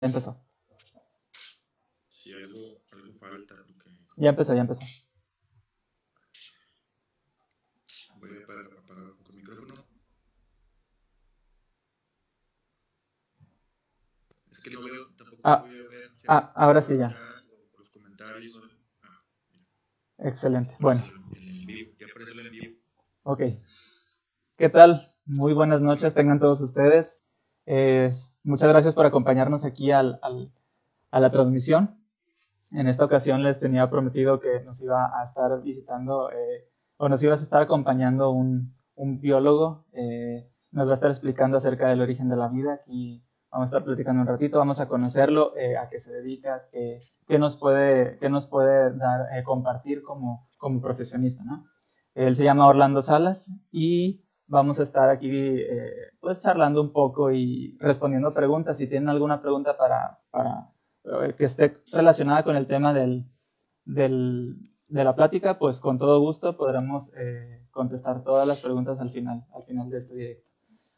Ya empezó. Si algo falta, porque Ya empezó, ya empezó. voy a apagar un poco el micrófono. Es que no veo, tampoco Ah, voy a ver si ahora veo sí el ya. chat o los comentarios. Mira, aquí Excelente. Bueno, aparece el en vivo, ya aparece el en vivo. ok. ¿Qué tal? Muy buenas noches tengan todos ustedes. Muchas gracias por acompañarnos aquí a la transmisión. En esta ocasión les tenía prometido que nos iba a estar visitando o nos iba a estar acompañando un biólogo. Nos va a estar explicando acerca del origen de la vida. Aquí vamos a estar platicando un ratito, vamos a conocerlo, a qué se dedica, qué nos puede dar, compartir como profesionista, ¿no? Él se llama Orlando Salas y vamos a estar aquí pues charlando un poco y respondiendo preguntas. Si tienen alguna pregunta para que esté relacionada con el tema de la plática, pues con todo gusto podremos contestar todas las preguntas al final de este directo.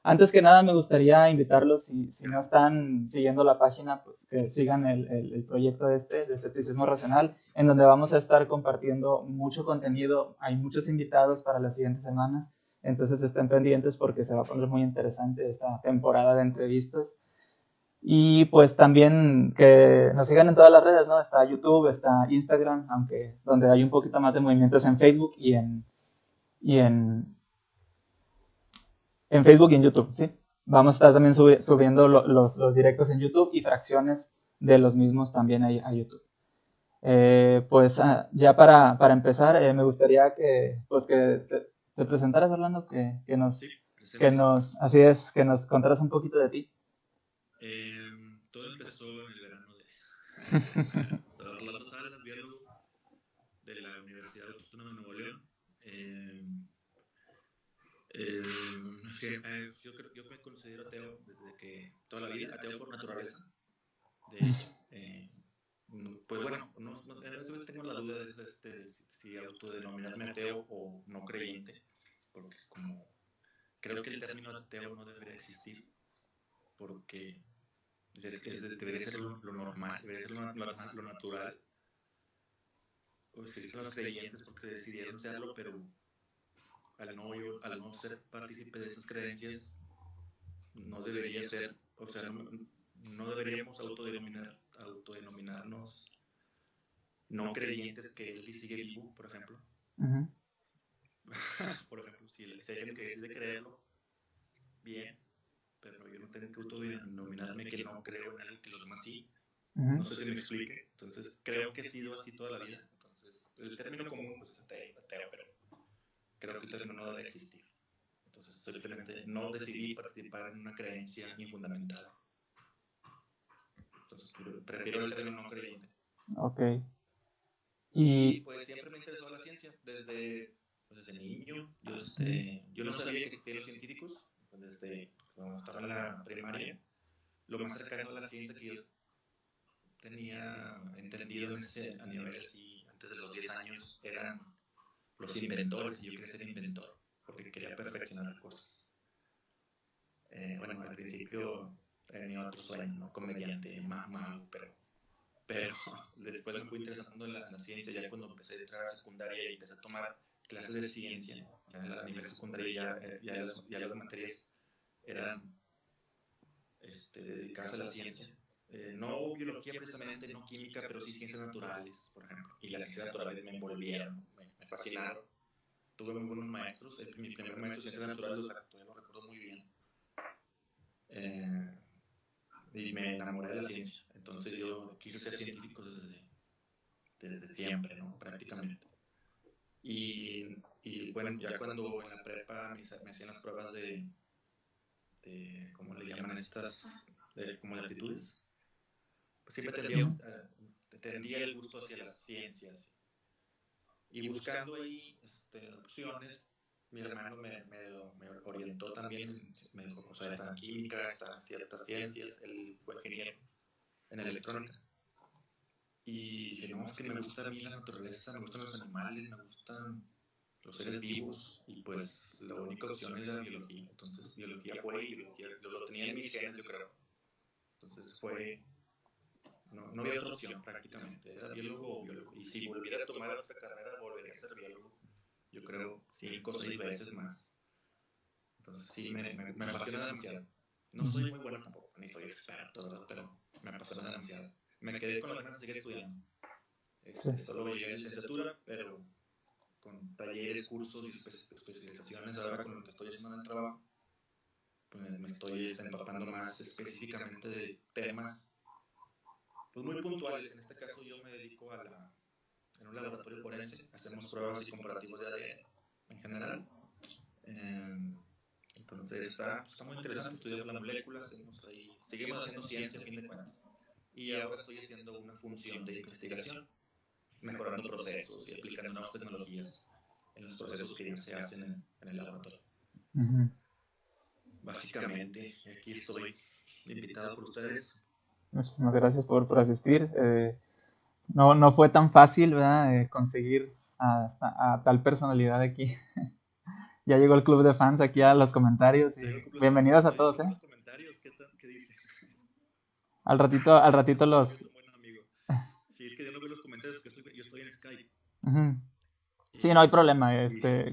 Antes que nada, me gustaría invitarlos, si no están siguiendo la página, pues que sigan el proyecto de Escepticismo Racional, en donde vamos a estar compartiendo mucho contenido. Hay muchos invitados para las siguientes semanas, entonces estén pendientes porque se va a poner muy interesante esta temporada de entrevistas. Y pues también que nos sigan en todas las redes, ¿no? Está YouTube, está Instagram, aunque donde hay un poquito más de movimientos en Facebook y en Facebook y en YouTube, ¿sí? Vamos a estar también subiendo los directos en YouTube y fracciones de los mismos también a YouTube. Pues ya para empezar, me gustaría pues que te presentaras, Orlando, Sí, presente. así es, que nos contaras un poquito de ti. Todo empezó en el verano de Orlando Salas, biólogo de la Universidad Autónoma de Nuevo León. Eh, sí, yo me considero ateo desde que toda la vida, ateo por naturaleza. De hecho, pues bueno, a veces tengo la duda de si autodenominarme ateo o no creyente, porque como creo que el término ateo no debería existir, porque debería ser lo normal, debería ser lo natural. O existen los creyentes porque decidieron serlo, pero al no ser partícipe de esas creencias, no debería ser, o sea, no deberíamos autodenominarnos no creyentes que él sigue vivo, por ejemplo. Uh-huh. Por ejemplo, si hay gente que decide creerlo, bien, pero yo no tengo que autodenominarme que no creo en algo que los demás sí. Uh-huh. No sé si me explique. Entonces, creo que he sido así toda la vida. Entonces, el término común pues, es ateo, pero creo que el término no debe existir. Entonces, simplemente no decidí participar en una creencia infundamentada. Entonces, prefiero el término no creyente. Ok. Y Y pues siempre me interesó la ciencia desde niño. Yo no sabía que existían los científicos desde cuando estaba en la primaria. Lo más cercano a la ciencia que yo tenía entendido a nivel así, antes de los 10 años, eran los inventores. Y yo quería ser inventor porque quería perfeccionar cosas. Bueno, al principio tenía otros sueños, ¿no? Comediante, mago, pero después me fui interesando en la ciencia. Ya cuando empecé a entrar a secundaria y empecé a tomar clases de ciencia, ya a nivel secundaria ya las materias eran dedicadas a la ciencia. No biología precisamente, no química, pero sí ciencias naturales, por ejemplo. Y las ciencias naturales me envolvieron, me fascinaron. Tuve muy buenos maestros. Mi primer maestro de ciencias naturales todavía lo recuerdo muy bien. Y me enamoré de la ciencia. Entonces yo quise ser científico desde siempre, ¿no? Prácticamente. Y bueno, ya cuando en la prepa me hacían las pruebas ¿cómo le llaman estas? Como de aptitudes. Pues siempre tendía el gusto hacia las ciencias. Y buscando ahí opciones, mi hermano me orientó también, me dijo, o sea, está en química, está en ciertas ciencias, él fue ingeniero en electrónica. Y dije, no, es que me gusta a mí la naturaleza, me gustan los animales, me gustan los seres vivos, y pues la única opción era biología. Entonces biología fue, y biología lo tenía en mis genes, yo creo. Entonces fue no había otra opción prácticamente, era biólogo o biólogo. Y si volviera a tomar otra carrera, volvería a ser biólogo, yo creo 5 o 6 veces más. Entonces sí, me apasiona demasiado. No soy muy bueno tampoco, ni soy experto, ¿verdad? Pero me apasiona demasiado. Me quedé con las ganas de seguir estudiando. Solo llegué a la licenciatura, pero con talleres, cursos y especializaciones ahora con lo que estoy haciendo en el trabajo, pues me estoy empapando más específicamente de temas pues muy puntuales. En este caso yo me dedico en un laboratorio forense, hacemos pruebas y comparativos de ADN en general. Entonces está muy interesante, estudiamos la molécula, seguimos haciendo ciencia a fin de cuentas. Y ahora estoy haciendo una función de investigación, mejorando procesos y aplicando nuevas tecnologías en los procesos que ya se hacen en el laboratorio. Uh-huh. Básicamente, aquí estoy invitado por ustedes. Muchísimas gracias por asistir. No fue tan fácil, ¿verdad? Conseguir a tal personalidad aquí. Ya llegó el club de fans aquí a los comentarios y bienvenidos a todos, ¿eh? ¿Qué dice? Al ratito los... Es un buen amigo. Sí, es que yo no veo los comentarios porque yo estoy en Skype. Uh-huh. Sí, no hay problema,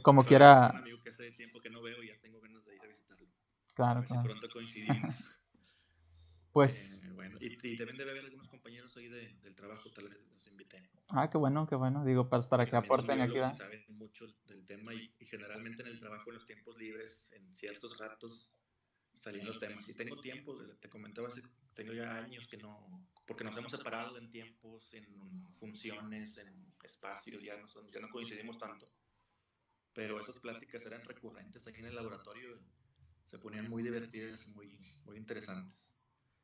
como quiera. Es un amigo que hace tiempo que no veo y ya tengo ganas de ir a visitarlo. Claro, A ver claro. si pronto coincidimos. Pues... Bueno, y también debe haber algunos compañeros ahí del trabajo, tal vez los invité. qué bueno, digo, para que aporten aquí, ¿verdad? Y saben mucho del tema y generalmente en el trabajo, en los tiempos libres, en ciertos ratos, salían los temas. Y tengo tiempo, te comentaba, tengo ya años que no, porque nos hemos separado en tiempos, en funciones, en espacios, ya no coincidimos tanto. Pero esas pláticas eran recurrentes ahí en el laboratorio, se ponían muy divertidas, muy interesantes.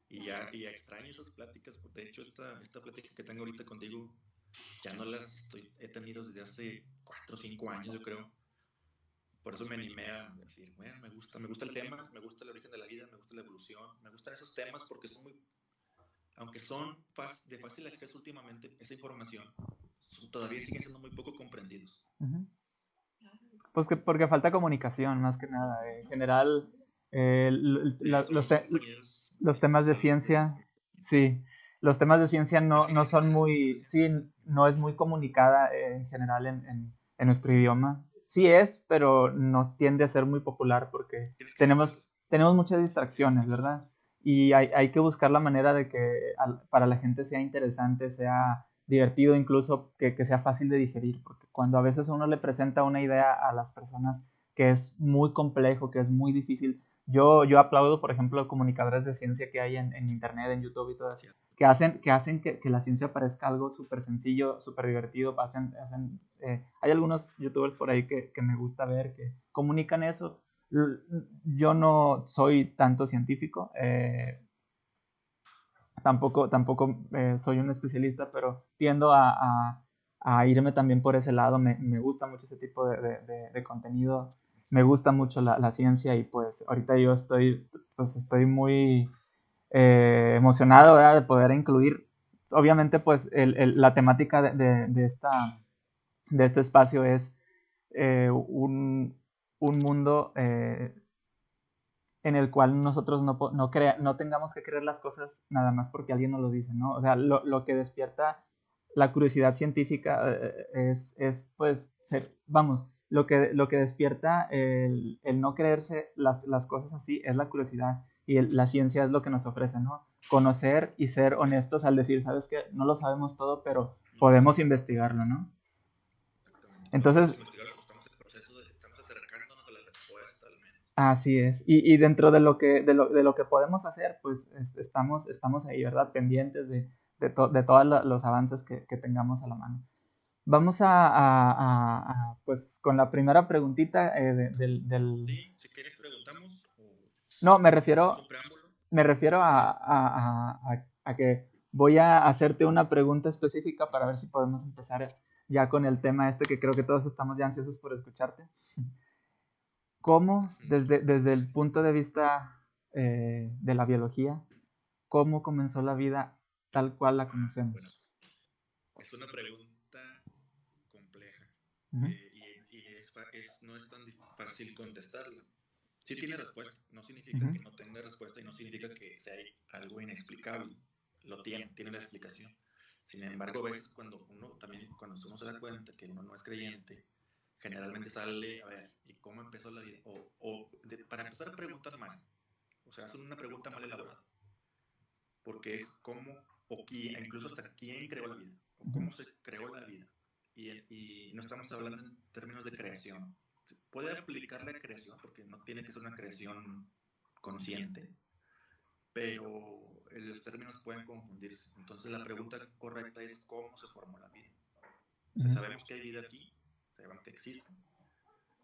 Y ya extraño esas pláticas, de hecho esta plática que tengo ahorita contigo, ya no he tenido desde hace 4 o 5 años, yo creo. Por eso me animé a decir, bueno, me gusta el tema, me gusta el origen de la vida, me gusta la evolución, me gustan esos temas porque aunque son de fácil acceso últimamente, esa información, todavía siguen siendo muy poco comprendidos. Uh-huh. Pues porque falta comunicación, más que nada. En general, los temas de ciencia, sí, los temas de ciencia no son muy, sí, no es muy comunicada en general en nuestro idioma. Sí es, pero no tiende a ser muy popular porque tenemos muchas distracciones, ¿verdad? Y hay que buscar la manera de que para la gente sea interesante, sea divertido, incluso que sea fácil de digerir, porque cuando a veces uno le presenta una idea a las personas que es muy complejo, que es muy difícil, yo aplaudo, por ejemplo, comunicadores de ciencia que hay en internet, en YouTube y todo eso, que hacen que la ciencia parezca algo súper sencillo, súper divertido. Hay algunos youtubers por ahí que me gusta ver que comunican eso. Yo no soy tanto científico, tampoco soy un especialista, pero tiendo a irme también por ese lado. Me gusta mucho ese tipo de contenido, me gusta mucho la ciencia y pues ahorita yo estoy muy emocionado, ¿verdad? De poder incluir, obviamente pues la temática de este espacio es un mundo en el cual nosotros no tengamos que creer las cosas nada más porque alguien nos lo dice, ¿no? O sea, lo que despierta la curiosidad científica es pues, vamos, lo que despierta el no creerse las cosas así es la curiosidad y la ciencia es lo que nos ofrece, ¿no? Conocer y ser honestos al decir, ¿sabes qué? No lo sabemos todo, pero podemos investigarlo, ¿no? Entonces, Estamos acercándonos a la respuesta al menos. así es. Y dentro de lo que podemos hacer, pues estamos ahí, ¿verdad? Pendientes de todos los avances que tengamos a la mano. Vamos pues con la primera preguntita Sí, si quieres preguntamos. No, me refiero a que voy a hacerte una pregunta específica para ver si podemos empezar ya con el tema este que creo que todos estamos ya ansiosos por escucharte. ¿Cómo, desde el punto de vista de la biología, cómo comenzó la vida tal cual la conocemos? Bueno, es una pregunta compleja Uh-huh. no es tan fácil contestarla. Sí tiene respuesta, no significa que no tenga respuesta y no significa que sea algo inexplicable. tiene la explicación. Sin embargo, a veces cuando uno se da cuenta que uno no es creyente, generalmente sale, a ver, ¿y cómo empezó la vida? Para empezar a preguntar mal, o sea, hacen una pregunta mal elaborada, porque es cómo, o quién, incluso hasta quién creó la vida, o cómo se creó la vida. Y no estamos hablando en términos de creación. Se puede aplicar la creación, porque no tiene que ser una creación consciente, pero los términos pueden confundirse. Entonces la pregunta correcta es cómo se formó la vida. O sea, sabemos que hay vida aquí, sabemos que existe.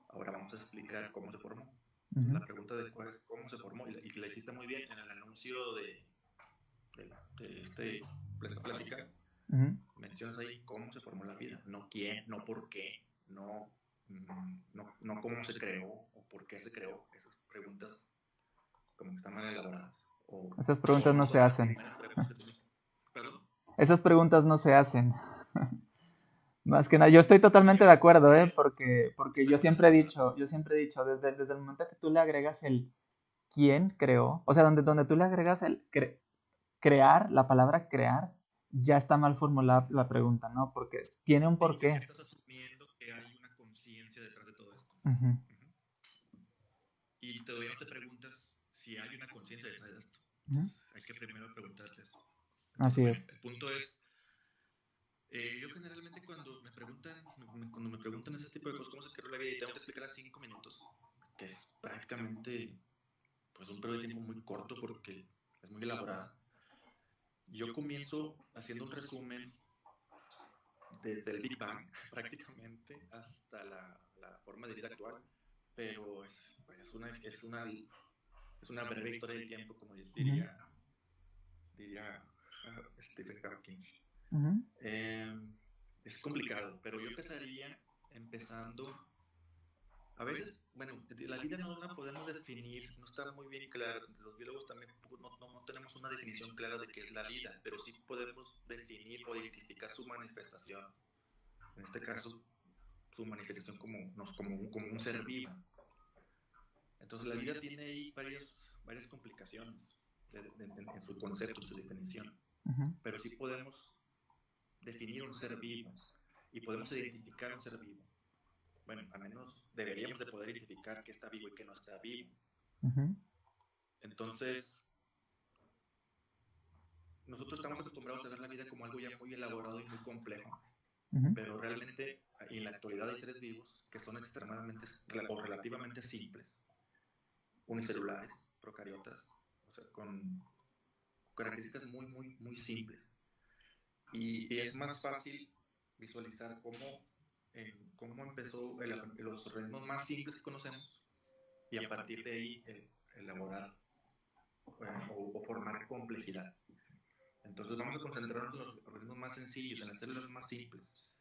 Ahora vamos a explicar cómo se formó. Entonces, la pregunta adecuada es cómo se formó, y la hiciste muy bien en el anuncio de esta plática. Mencionas ahí cómo se formó la vida, no quién, no por qué, no cómo se creó o por qué se creó. Esas preguntas como que están mal elaboradas. Esas preguntas no se hacen. ¿Perdón? Esas preguntas no se hacen. Más que nada, yo estoy totalmente de acuerdo, porque yo siempre he dicho, desde el momento que tú le agregas el quién creó, o sea, donde tú le agregas el crear, la palabra crear, ya está mal formulada la pregunta, ¿no? Porque tiene un porqué. Estás asumiendo que hay una conciencia detrás de todo esto. Y todavía no te preguntas si hay una conciencia detrás de esto. Entonces, hay que primero preguntarte eso. Entonces, así es. El punto es, yo generalmente cuando me preguntan ese tipo de cosas, cómo se creó la vida, y tengo que explicar en 5 minutos, que es prácticamente pues un periodo de tiempo muy corto porque es muy elaborada. Yo comienzo haciendo un resumen desde el Big Bang prácticamente hasta la forma de vida actual, pero es una breve historia del tiempo, como diría Stephen Hawking. Es complicado, pero yo empezaría empezando. A veces, bueno, la vida no la podemos definir, no está muy bien clara. Los biólogos también no tenemos una definición clara de qué es la vida, pero sí podemos definir o identificar su manifestación. En este caso, su manifestación como un ser vivo. Entonces, la vida tiene ahí varias complicaciones en su concepto, en su definición. Pero sí podemos definir un ser vivo y podemos identificar un ser vivo. Bueno, al menos deberíamos de poder identificar qué está vivo y qué no está vivo. Entonces, nosotros estamos acostumbrados a ver la vida como algo ya muy elaborado y muy complejo, pero realmente en la actualidad hay seres vivos que son extremadamente o relativamente simples, unicelulares, procariotas, o sea, con características muy, muy, muy simples. Y es más fácil visualizar cómo empezó los organismos más simples que conocemos, y a partir de ahí elaborar o formar complejidad. Entonces vamos a concentrarnos en los organismos más sencillos, en las células más simples.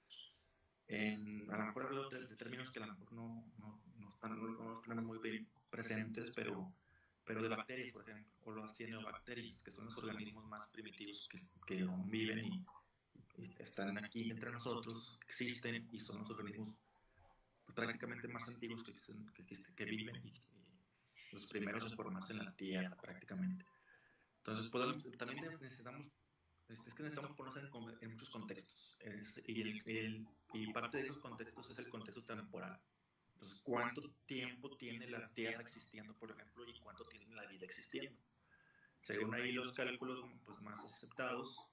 A lo mejor hablo de términos que a lo mejor no tenemos muy bien presentes, pero de bacterias, por ejemplo, o las cianobacterias, que son los organismos más primitivos que aún viven y están aquí entre nosotros, existen y son los organismos prácticamente más antiguos que viven y los primeros en formarse en la Tierra prácticamente. Entonces también necesitamos ponernos en muchos contextos, y parte de esos contextos es el contexto temporal. Entonces, ¿cuánto tiempo tiene la Tierra existiendo, por ejemplo, y cuánto tiene la vida existiendo? Según ahí los cálculos pues, más aceptados,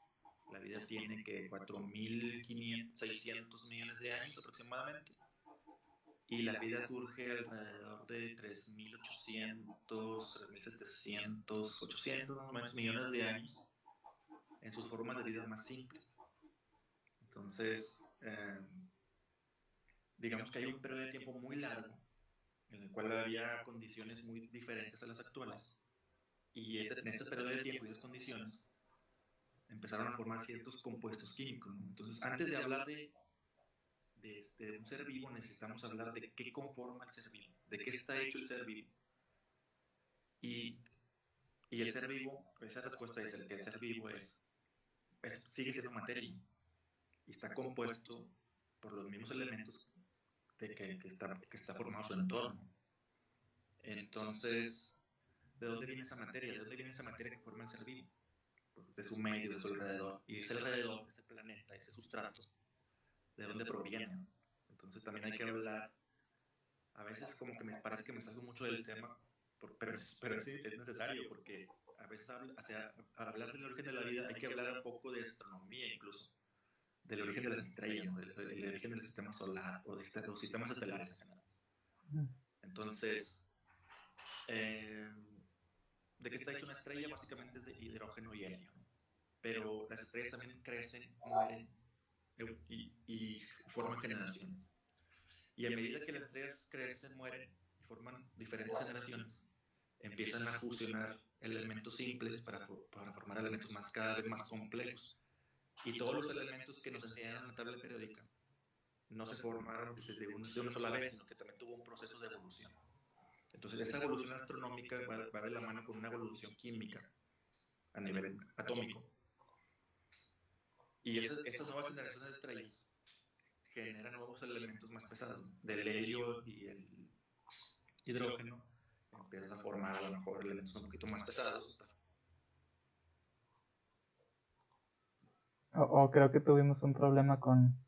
la vida tiene que 4.600 millones de años aproximadamente, y la vida surge alrededor de 3.800, 3.700, 800 más o menos millones de años en sus formas de vida más simples. Entonces, digamos que hay un periodo de tiempo muy largo en el cual había condiciones muy diferentes a las actuales, y en ese periodo de tiempo y esas condiciones empezaron a formar ciertos compuestos químicos, ¿no? Entonces, antes de hablar de un ser vivo, necesitamos hablar de qué conforma el ser vivo, de qué está hecho el ser vivo. Y el ser vivo, esa respuesta es que el ser vivo sigue siendo materia y está compuesto por los mismos elementos que está formado su entorno. Entonces, ¿de dónde viene esa materia? ¿De dónde viene esa materia que forma el ser vivo? de su medio, de su alrededor, y ese alrededor, ese planeta, ese sustrato, de dónde proviene. Entonces también hay que hablar, a veces como que me parece que me salgo mucho del tema, pero sí, es necesario, porque a veces para hablar del origen de la vida hay que hablar un poco de astronomía incluso, del origen de las estrellas, ¿no? del origen del sistema solar, o de los sistemas estelares en general. Entonces, ¿de qué está hecha una estrella? Básicamente es de hidrógeno y helio, ¿no? Pero las estrellas también crecen, mueren y forman generaciones. Y a medida que las estrellas crecen, mueren y forman diferentes generaciones, empiezan a fusionar elementos simples para formar elementos cada vez más complejos. Y todos los elementos que nos enseñaron en la tabla periódica no se formaron de una sola vez, sino que también tuvo un proceso de evolución. Entonces, esa evolución astronómica va de la mano con una evolución química a nivel atómico. Y esas nuevas generaciones de estrellas generan nuevos elementos más pesados. Del helio y el hidrógeno empiezas a formar a lo mejor elementos un poquito más pesados. Creo que tuvimos un problema con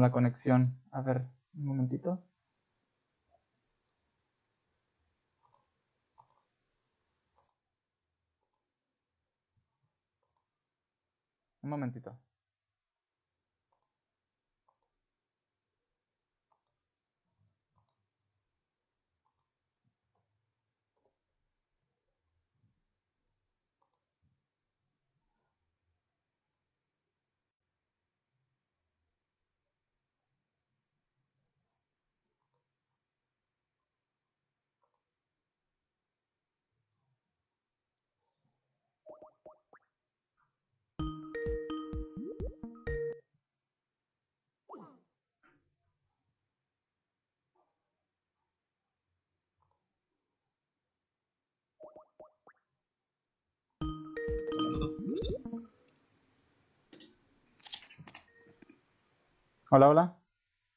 la conexión. A ver, un momentito. Un momentito. Hola, hola.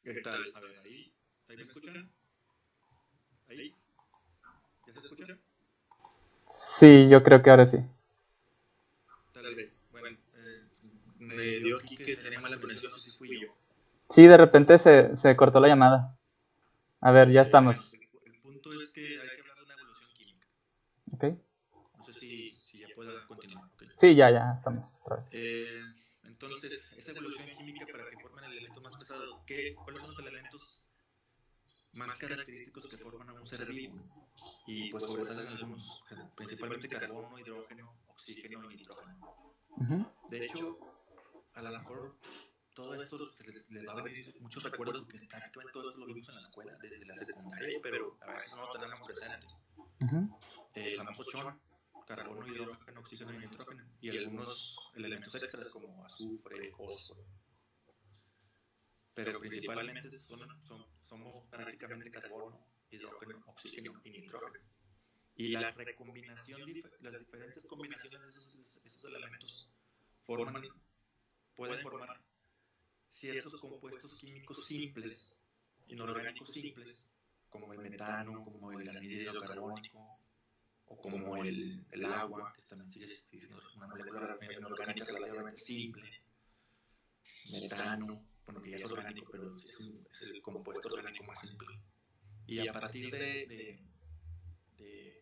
¿Qué tal? A ver, ahí me escuchan. ¿Ahí? ¿Ya se escucha? Sí, yo creo que ahora sí. Tal vez. Bueno, me dio aquí que tenía mala conexión, no sé si fui yo. Sí, de repente se cortó la llamada. A ver, ya estamos. El punto es que hay que hablar de una evolución química. ¿Ok? No sé si ya pueda continuar. Okay. Sí, ya estamos otra vez. Entonces, esa evolución química para que formen elementos más pesados, ¿cuáles son los elementos más característicos que forman a un ser vivo? Y pues sobresalen algunos, principalmente carbono, hidrógeno, oxígeno y nitrógeno. De hecho, a lo mejor todo esto les va a venir muchos recuerdos porque prácticamente todo esto lo vimos en la escuela, desde la secundaria, pero a veces no lo tenemos presente. El famoso chon, carbono, hidrógeno, oxígeno y nitrógeno, y algunos elementos extras como azufre, fósforo. Pero principalmente somos prácticamente carbono, hidrógeno, oxígeno y nitrógeno. Y la recombinación, las diferentes combinaciones de esos elementos pueden formar ciertos compuestos químicos simples, inorgánicos simples, como el metano, como el anhídrido carbónico, o como el agua, que también sigue siendo una molécula inorgánica relativamente simple, metano, bueno, que ya es orgánico, pero es el compuesto orgánico más simple. Y a partir de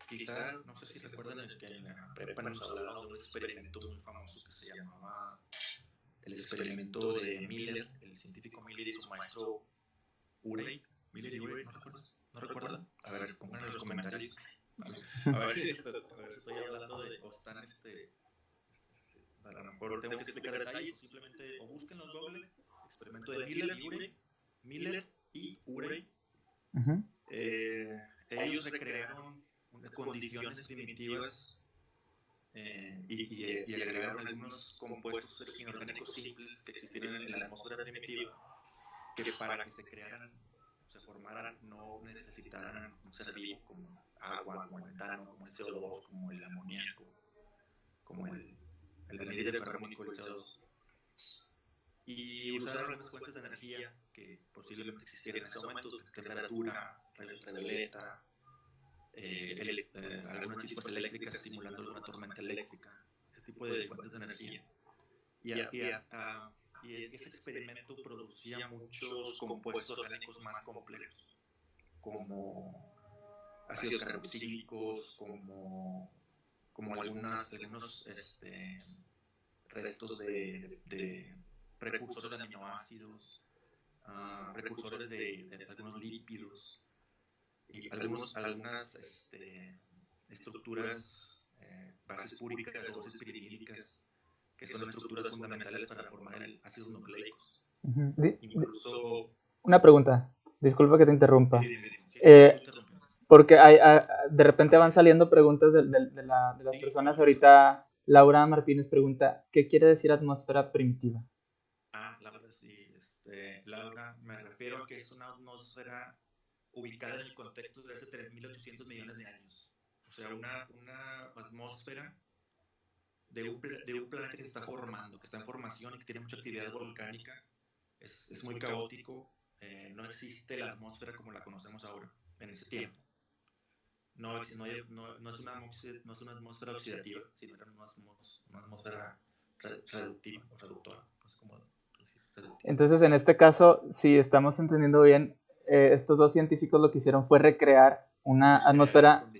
quizá, no sé si recuerdan que en la prepa nos hablaron de un experimento muy famoso que se llamaba el experimento de Miller, el científico Miller y su maestro Urey. Miller y Urey, ¿no recuerdan? A ver, pongan en los comentarios. A ver si estoy hablando de, o están, a lo mejor tengo que explicar detalles, o simplemente, o búsquenlo en Google, experimento de Miller y Urey. Miller y Urey. Ellos recrearon condiciones primitivas y agregaron algunos compuestos inorgánicos simples que existían en la atmósfera primitiva, que para que se formaran, no necesitaran un ser vivo como agua, como el metano, como el CO2, como el amoníaco, como el anhídrido carbónico, el CO2. Y usaron algunas fuentes de energía que posiblemente existieran en ese momento, temperatura, rayos ultravioleta, algunas chispas eléctricas simulando alguna tormenta eléctrica, ese tipo de fuentes de energía. Ese experimento producía muchos compuestos orgánicos más complejos, como ácidos carboxílicos, como algunos restos de precursores de aminoácidos, precursores de algunos lípidos y algunas estructuras, bases púricas o bases pirimídicas, que son estructuras fundamentales para formar ácidos nucleicos. Incluso... Una pregunta, disculpa que te interrumpa. Sí, porque de repente van saliendo preguntas de las personas. Ahorita Laura Martínez pregunta, ¿qué quiere decir atmósfera primitiva? Laura, sí. Laura, me refiero a que es una atmósfera ubicada en el contexto de hace 3.800 millones de años. O sea, una atmósfera de un planeta que se está formando, que está en formación y que tiene mucha actividad volcánica. Es muy caótico. No existe la atmósfera como la conocemos ahora, en ese tiempo. No es una atmósfera oxidativa, sino era una atmósfera reductiva o reductora. No sé cómo decir, reductiva. Entonces, en este caso, si estamos entendiendo bien, estos dos científicos lo que hicieron fue recrear una atmósfera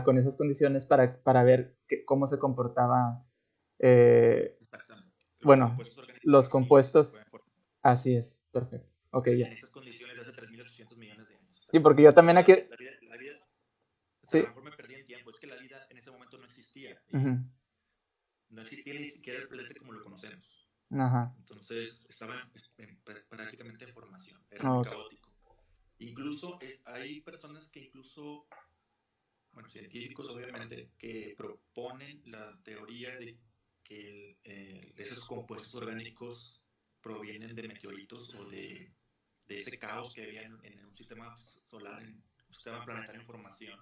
con esas condiciones para ver cómo se comportaba. Exactamente. Bueno, los compuestos. Así es, perfecto. Okay, ya. En esas condiciones de hace 3.800 millones de años. Sí, porque yo también aquí... La vida sí. A lo mejor me perdí en tiempo. Es que la vida en ese momento no existía. No existía ni siquiera el planeta como lo conocemos. Ajá. Entonces estaba prácticamente en formación. Era muy caótico. Incluso hay personas que científicos obviamente, que proponen la teoría de que esos compuestos orgánicos provienen de meteoritos o de ese caos que había en un sistema solar, en un sistema planetario en formación,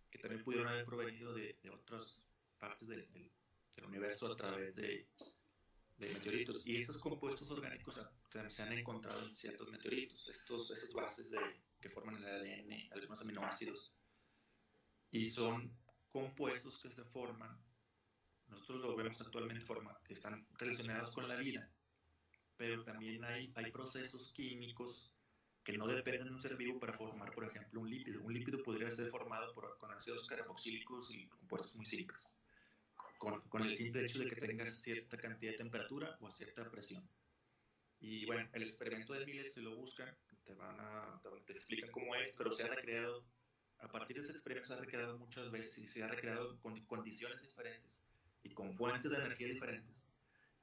que también pudieron haber provenido de otras partes del universo a través de meteoritos. Y estos compuestos orgánicos se han encontrado en ciertos meteoritos, esas bases que forman el ADN, algunos aminoácidos, y son compuestos que se forman, nosotros los vemos actualmente, que están relacionados con la vida, pero también hay procesos químicos que no dependen de un ser vivo para formar, por ejemplo, un lípido. Un lípido podría ser formado con ácidos carboxílicos y compuestos muy simples, con el simple hecho de que tengas cierta cantidad de temperatura o cierta presión. Y bueno, el experimento de Millet, si lo buscan, te explican cómo es, pero se ha recreado, a partir de ese experimento se ha recreado muchas veces y se ha recreado con condiciones diferentes y con fuentes de energía diferentes.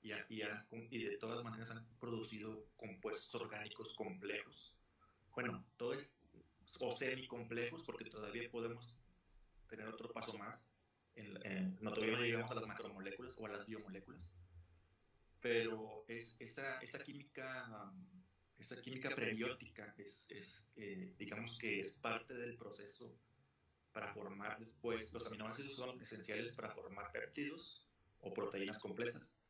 Y de todas maneras han producido compuestos orgánicos complejos. Bueno, todo es o semicomplejos, porque todavía podemos tener otro paso más. Todavía no llegamos a las macromoléculas o a las biomoléculas, pero esa química prebiótica digamos que es parte del proceso para formar después. Los aminoácidos son esenciales para formar péptidos o proteínas complejas.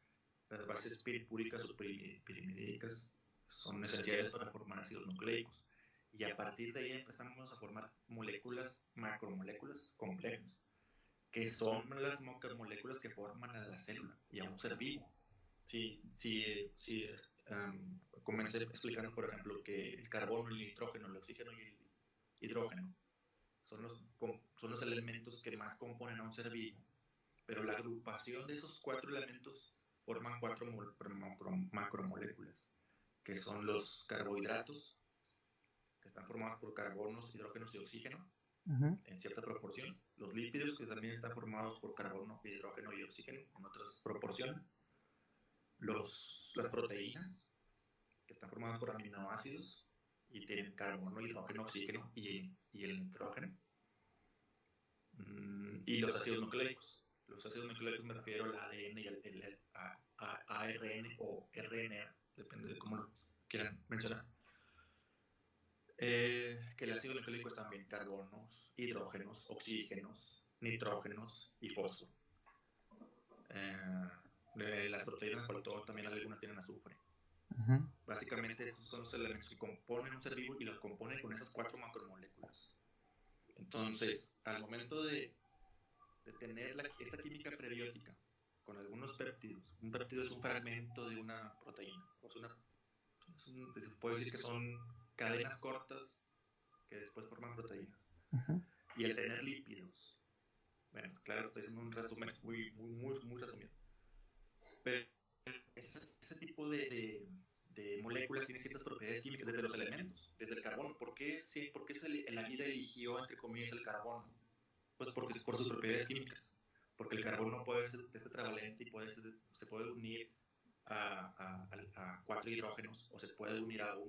Las bases piripúricas o pirimidídicas son esenciales para formar ácidos nucleicos. Y a partir de ahí empezamos a formar macromoléculas complejas, que son las moléculas que forman a la célula y a un ser vivo. Comencé explicando, por ejemplo, que el carbono, el nitrógeno, el oxígeno y el hidrógeno son los elementos que más componen a un ser vivo, pero la agrupación de esos 4 elementos forman 4 macromoléculas, que son los carbohidratos, que están formados por carbonos, hidrógenos y oxígeno, en cierta proporción. Los lípidos, que también están formados por carbono, hidrógeno y oxígeno, en otras proporciones. Las proteínas, que están formadas por aminoácidos y tienen carbono, hidrógeno, oxígeno y el nitrógeno. Y los ácidos nucleicos. Los ácidos nucleicos me refiero al ADN y el ARN o RNA, depende de cómo lo quieran mencionar. Que el ácido nucleico es también carbonos, hidrógenos, oxígenos, nitrógenos y fósforo. Las proteínas, por todo, también algunas tienen azufre. Básicamente esos son los elementos que componen un ser vivo y los componen con esas 4 macromoléculas. Entonces, al momento de tener esta química prebiótica con algunos péptidos. Un péptido es un fragmento de una proteína. Se puede decir que son cadenas cortas que después forman proteínas. Y el tener lípidos, bueno, claro, estoy haciendo un resumen muy resumido. Pero ese tipo de moléculas tiene ciertas propiedades químicas desde los elementos, desde el carbono. ¿Por qué la vida eligió, entre comillas, el carbono? Pues porque es por sus propiedades químicas. Porque el carbono puede ser tetravalente y se puede unir a 4 hidrógenos, o se puede unir a 2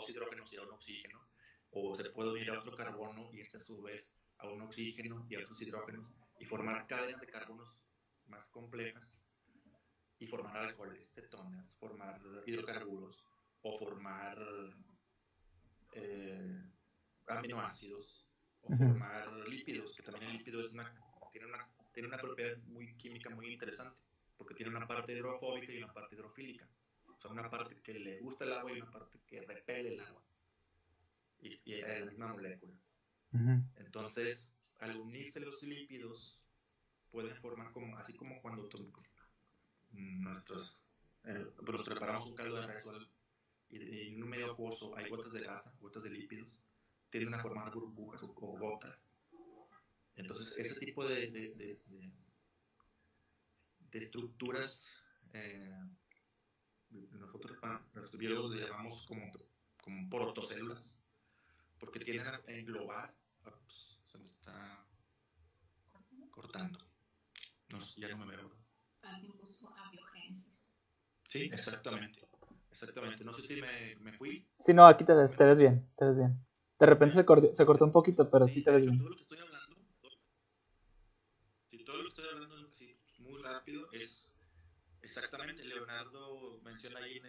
hidrógenos y a un oxígeno, o se puede unir a otro carbono y a su vez a un oxígeno y a otros hidrógenos, y formar cadenas de carbonos más complejas, y formar alcoholes, cetonas, formar hidrocarburos, o formar aminoácidos, o formar lípidos, que también el lípido tiene una propiedad química muy interesante, porque tiene una parte hidrofóbica y una parte hidrofílica. O sea, una parte que le gusta el agua y una parte que repele el agua. Y es la misma molécula. Entonces, al unirse los lípidos, pueden formar así como cuando nos preparamos un caldo de res y en un medio acuoso hay gotas de grasa, gotas de lípidos, tienden a formar burbujas o gotas. Entonces, ese tipo de estructuras, nosotros los biólogos le llamamos como protocélulas, porque tienden a englobar. Se me está cortando. No, ya no me veo. Alguien puso abiogénesis. Sí, exactamente. No sé si me fui. Sí, no, aquí te ves bien, De repente se cortó un poquito, pero sí te ves bien. Todo lo que estoy hablando, así, muy rápido, es exactamente. Leonardo menciona ahí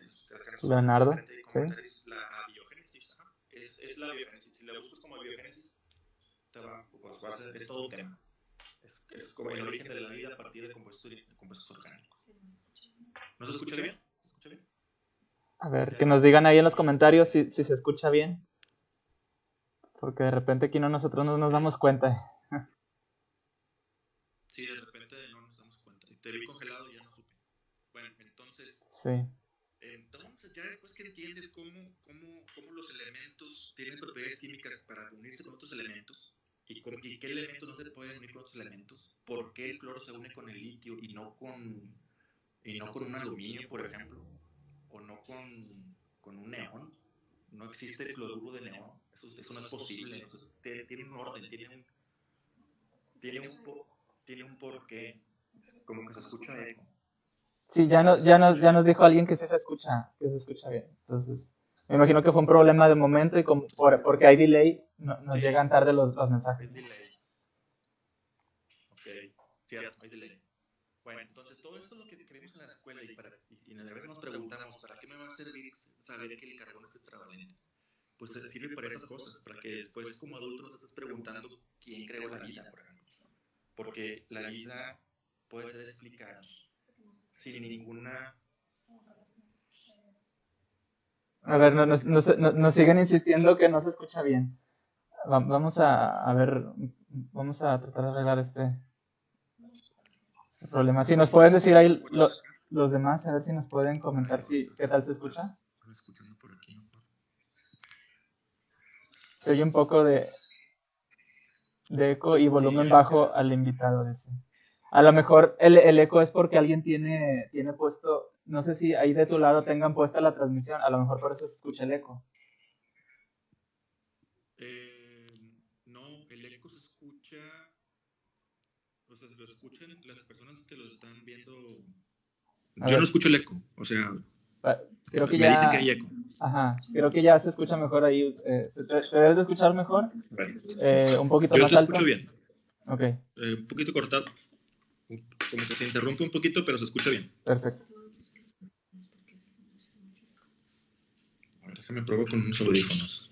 Leonardo, sí. La abiogénesis. Es la abiogénesis. Si la buscas como abiogénesis, es todo un tema. Es como el origen de la vida a partir de compuestos orgánicos. ¿No se escucha bien? A ver, que nos digan ahí en los comentarios si se escucha bien. Porque de repente aquí nosotros no nos damos cuenta. Sí, de repente no nos damos cuenta. Te vi congelado y ya no supe. Bueno, entonces... Sí. Entonces, ya después que entiendes cómo los elementos tienen propiedades químicas para unirse con otros elementos, y qué elementos no se pueden unir con otros elementos, por qué el cloro se une con el litio y no con un aluminio, por ejemplo, o no con un neón. No existe el cloruro de neón. Eso no es posible. Entonces, tiene un orden, tiene un porqué. Como que se escucha eco. Sí, ya nos dijo alguien que sí se escucha bien. Entonces, me imagino que fue un problema de momento y porque hay delay, nos llegan tarde los mensajes. Hay delay. Ok, cierto, hay delay. Bueno, entonces todo esto es lo que vimos en la escuela y a veces nos preguntamos, ¿para qué me va a servir saber que el carbono es tetravalente? Pues se sirve para esas cosas, para que después como adulto no te estés preguntando quién creó la vida, por ejemplo. Porque la vida puede ser explicada sin ninguna... A ver, nos siguen insistiendo que no se escucha bien. Vamos a ver, vamos a tratar de arreglar este problema. Si nos puedes decir ahí los demás, a ver si nos pueden comentar qué tal se escucha. Se oye un poco de eco y volumen bajo al invitado. Dice. A lo mejor el eco es porque alguien tiene puesto, no sé si ahí de tu lado tengan puesta la transmisión, a lo mejor por eso se escucha el eco. No, el eco se escucha, o sea, lo escuchan las personas que lo están viendo. Yo no escucho el eco, o sea, creo que me dicen que hay eco. Ajá, creo que ya se escucha mejor ahí. ¿Te debes de escuchar mejor? Un poquito más alto. Yo te escucho bien. Ok. Un poquito cortado. Como que se interrumpe un poquito, pero se escucha bien. Perfecto. A ver, déjame probar con unos audífonos.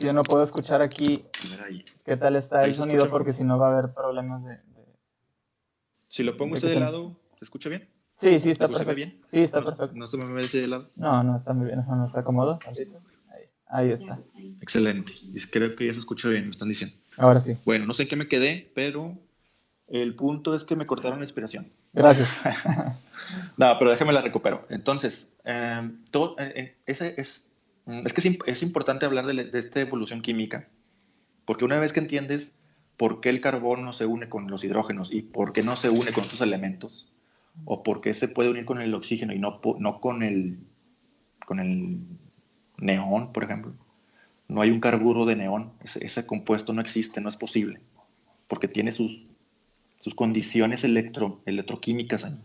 Yo no puedo escuchar aquí qué tal está el sonido porque si no va a haber problemas de... Si lo pongo de lado, ¿se escucha bien? Sí, está perfecto. Bien? Sí, está perfecto. ¿No se me mueve de lado? No, está muy bien. No está cómodo. Ahí está. Ahí. Excelente. Creo que ya se escucha bien, me están diciendo. Ahora sí. Bueno, no sé en qué me quedé, pero el punto es que me cortaron la inspiración. Gracias. No, pero déjame la recupero. Entonces, es importante hablar de esta evolución química, porque una vez que entiendes por qué el carbono se une con los hidrógenos y por qué no se une con otros elementos, o por qué se puede unir con el oxígeno y no con el neón, por ejemplo. No hay un carburo de neón, ese compuesto no existe, no es posible, porque tiene sus condiciones electroquímicas ahí.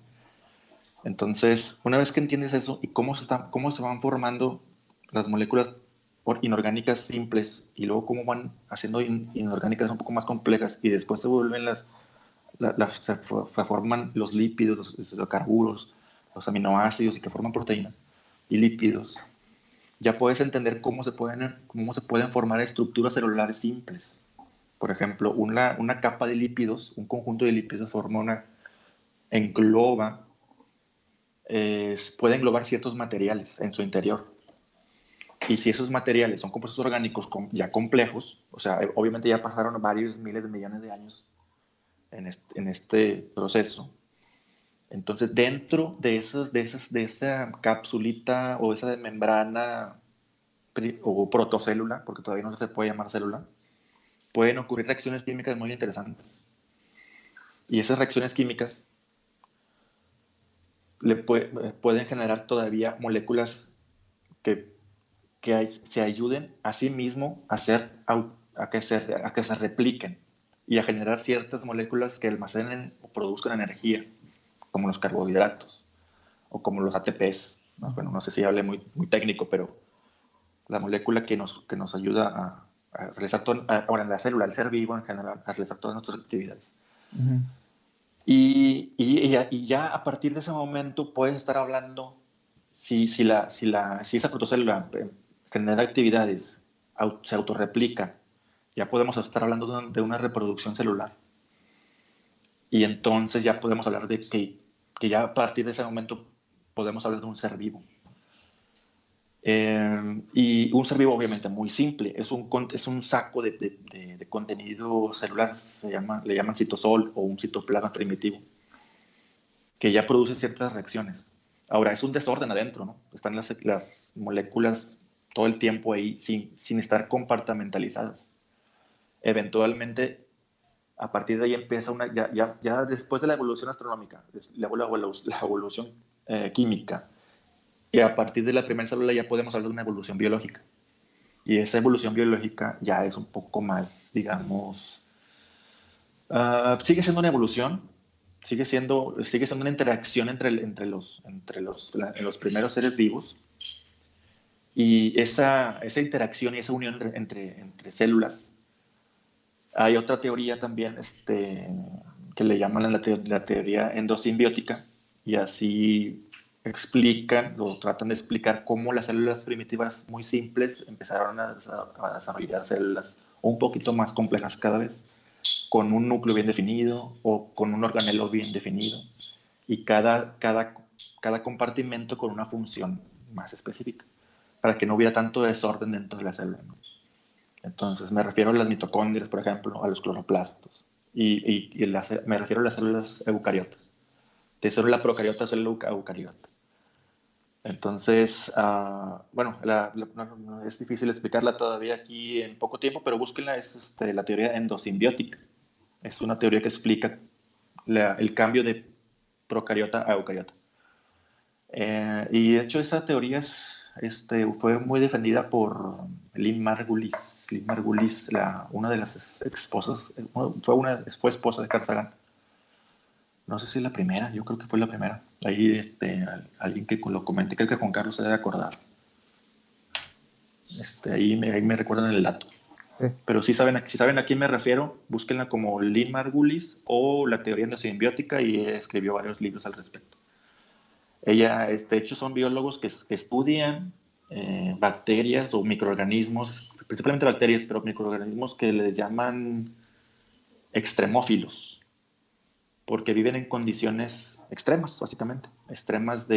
Entonces, una vez que entiendes eso y cómo se van formando las moléculas inorgánicas simples y luego cómo van haciendo inorgánicas un poco más complejas y después se vuelven se forman los lípidos, los carburos, los aminoácidos y que forman proteínas y lípidos, ya puedes entender cómo se pueden formar estructuras celulares simples. Por ejemplo, una capa de lípidos, un conjunto de lípidos puede englobar ciertos materiales en su interior. Y si esos materiales son compuestos orgánicos ya complejos, o sea, obviamente ya pasaron varios miles de millones de años en este proceso, entonces dentro de esa capsulita o esa membrana o protocélula, porque todavía no se puede llamar célula, pueden ocurrir reacciones químicas muy interesantes. Y esas reacciones químicas pueden generar todavía moléculas que se ayuden a sí mismo a que se repliquen y a generar ciertas moléculas que almacenen o produzcan energía, como los carbohidratos o como los ATPs. Bueno, no sé si hable muy, muy técnico, pero la molécula que nos ayuda a realizar ahora en la célula, el ser vivo en general, a realizar todas nuestras actividades. Uh-huh. Y ya a partir de ese momento puedes estar hablando si esa protocélula genera actividades, se autorreplica, ya podemos estar hablando de una reproducción celular. Y entonces ya podemos hablar de que ya a partir de ese momento podemos hablar de un ser vivo. Y un ser vivo obviamente muy simple, es un saco de contenido celular, le llaman citosol o un citoplasma primitivo, que ya produce ciertas reacciones. Ahora, es un desorden adentro, ¿no? Están las moléculas todo el tiempo ahí sin estar compartimentalizadas. Eventualmente, a partir de ahí empieza ya después de la evolución astronómica, la evolución química, y a partir de la primera célula ya podemos hablar de una evolución biológica. Y esa evolución biológica ya es un poco más, digamos, sigue siendo una evolución, sigue siendo una interacción en los primeros seres vivos. Y esa interacción y esa unión entre células. Hay otra teoría también que le llaman la teoría endosimbiótica, y así tratan de explicar cómo las células primitivas muy simples empezaron a desarrollar células un poquito más complejas cada vez, con un núcleo bien definido o con un organelo bien definido, y cada compartimento con una función más específica, para que no hubiera tanto desorden dentro de la célula, ¿no? Entonces me refiero a las mitocondrias, por ejemplo, a los cloroplastos, me refiero a las células eucariotas, de célula procariota a célula eucariota. Entonces, bueno, no es difícil explicarla todavía aquí en poco tiempo, pero búsquenla, es la teoría endosimbiótica. Es una teoría que explica el cambio de procariota a eucariota. Y de hecho esa teoría fue muy defendida por Lynn Margulis. Lynn Margulis, una de las esposas, fue esposa de Carl Sagan. No sé si es la primera, yo creo que fue la primera. Ahí alguien que lo comente, creo que Juan Carlos se debe acordar. Ahí me recuerdan el dato. Sí. Pero si saben a quién me refiero, búsquenla como Lynn Margulis o la teoría endosimbiótica, y escribió varios libros al respecto. Ella, de hecho, son biólogos que estudian bacterias o microorganismos, principalmente bacterias, pero microorganismos que les llaman extremófilos, porque viven en condiciones extremas, básicamente, extremas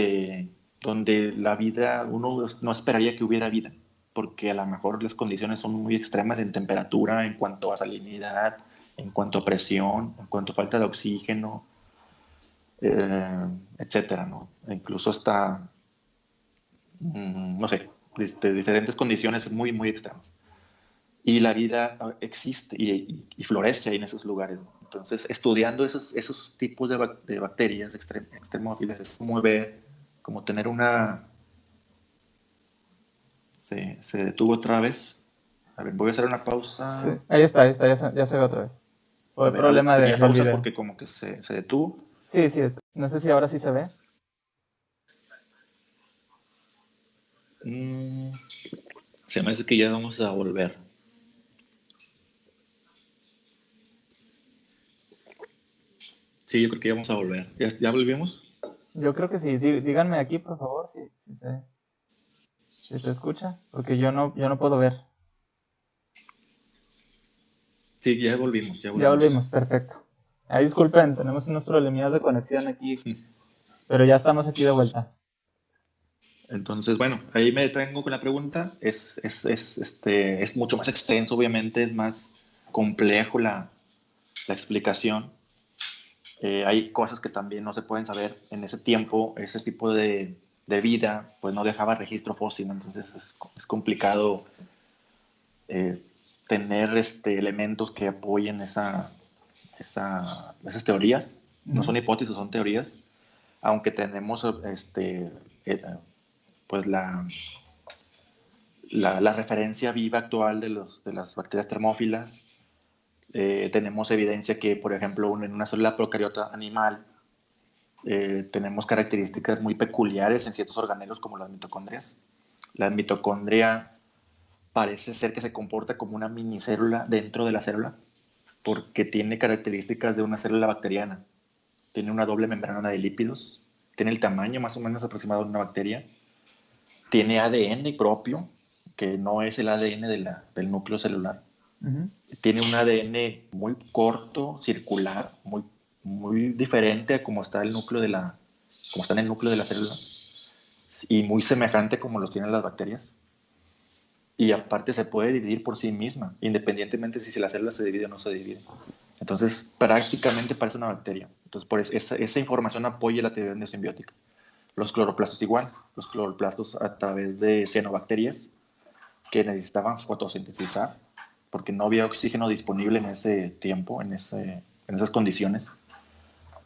donde la vida, uno no esperaría que hubiera vida, porque a lo mejor las condiciones son muy extremas en temperatura, en cuanto a salinidad, en cuanto a presión, en cuanto a falta de oxígeno, etcétera, ¿no? E incluso hasta, no sé, de diferentes condiciones muy, muy extremas. Y la vida existe y florece ahí en esos lugares. Entonces, estudiando esos tipos de bacterias extremófilas es como ver, como tener una... Se detuvo otra vez. A ver, voy a hacer una pausa. Sí, ahí está, ya se ve otra vez. O A el ver, a ver, problema pequeña del pausa video. porque como que se detuvo. Sí, sí, no sé si ahora sí se ve. Mm, Se me hace que ya vamos a volver. Sí, yo creo que ya vamos a volver. ¿Ya volvimos? Yo creo que sí. Díganme aquí, por favor, si se escucha, porque yo no puedo ver. Sí, ya volvimos, ya Ya volvimos. volvimos, perfecto. Ahí disculpen, tenemos unos problemillas de conexión aquí, pero ya estamos aquí de vuelta. Entonces, bueno, ahí me detengo con la pregunta. Es mucho más extenso, obviamente, es más complejo la explicación. Hay cosas que también no se pueden saber. En ese tiempo, ese tipo de vida, pues no dejaba registro fósil, ¿no? Entonces es complicado eh, tener elementos que apoyen esas teorías. No Ujú. son hipótesis, son teorías. Aunque tenemos eh, pues la referencia viva actual de las bacterias termófilas. Tenemos evidencia que, por ejemplo, en una célula procariota animal tenemos características muy peculiares en ciertos organelos como las mitocondrias. La mitocondria parece ser que se comporta como una minicélula dentro de la célula porque tiene características de una célula bacteriana. Tiene una doble membrana de lípidos, tiene el tamaño más o menos aproximado de una bacteria, tiene ADN propio, que no es el ADN del núcleo celular. Ujú. Tiene un ADN muy corto, circular, muy diferente a como está como está en el núcleo de la célula y muy semejante como los tienen las bacterias. Y aparte se puede dividir por sí misma, independientemente si la célula se divide o no se divide. Entonces, prácticamente parece una bacteria. Entonces, por eso, esa información apoya la teoría endosimbiótica. Los cloroplastos igual. Los cloroplastos a través de cianobacterias que necesitaban fotosintetizar porque no había oxígeno disponible en ese tiempo, en esas condiciones.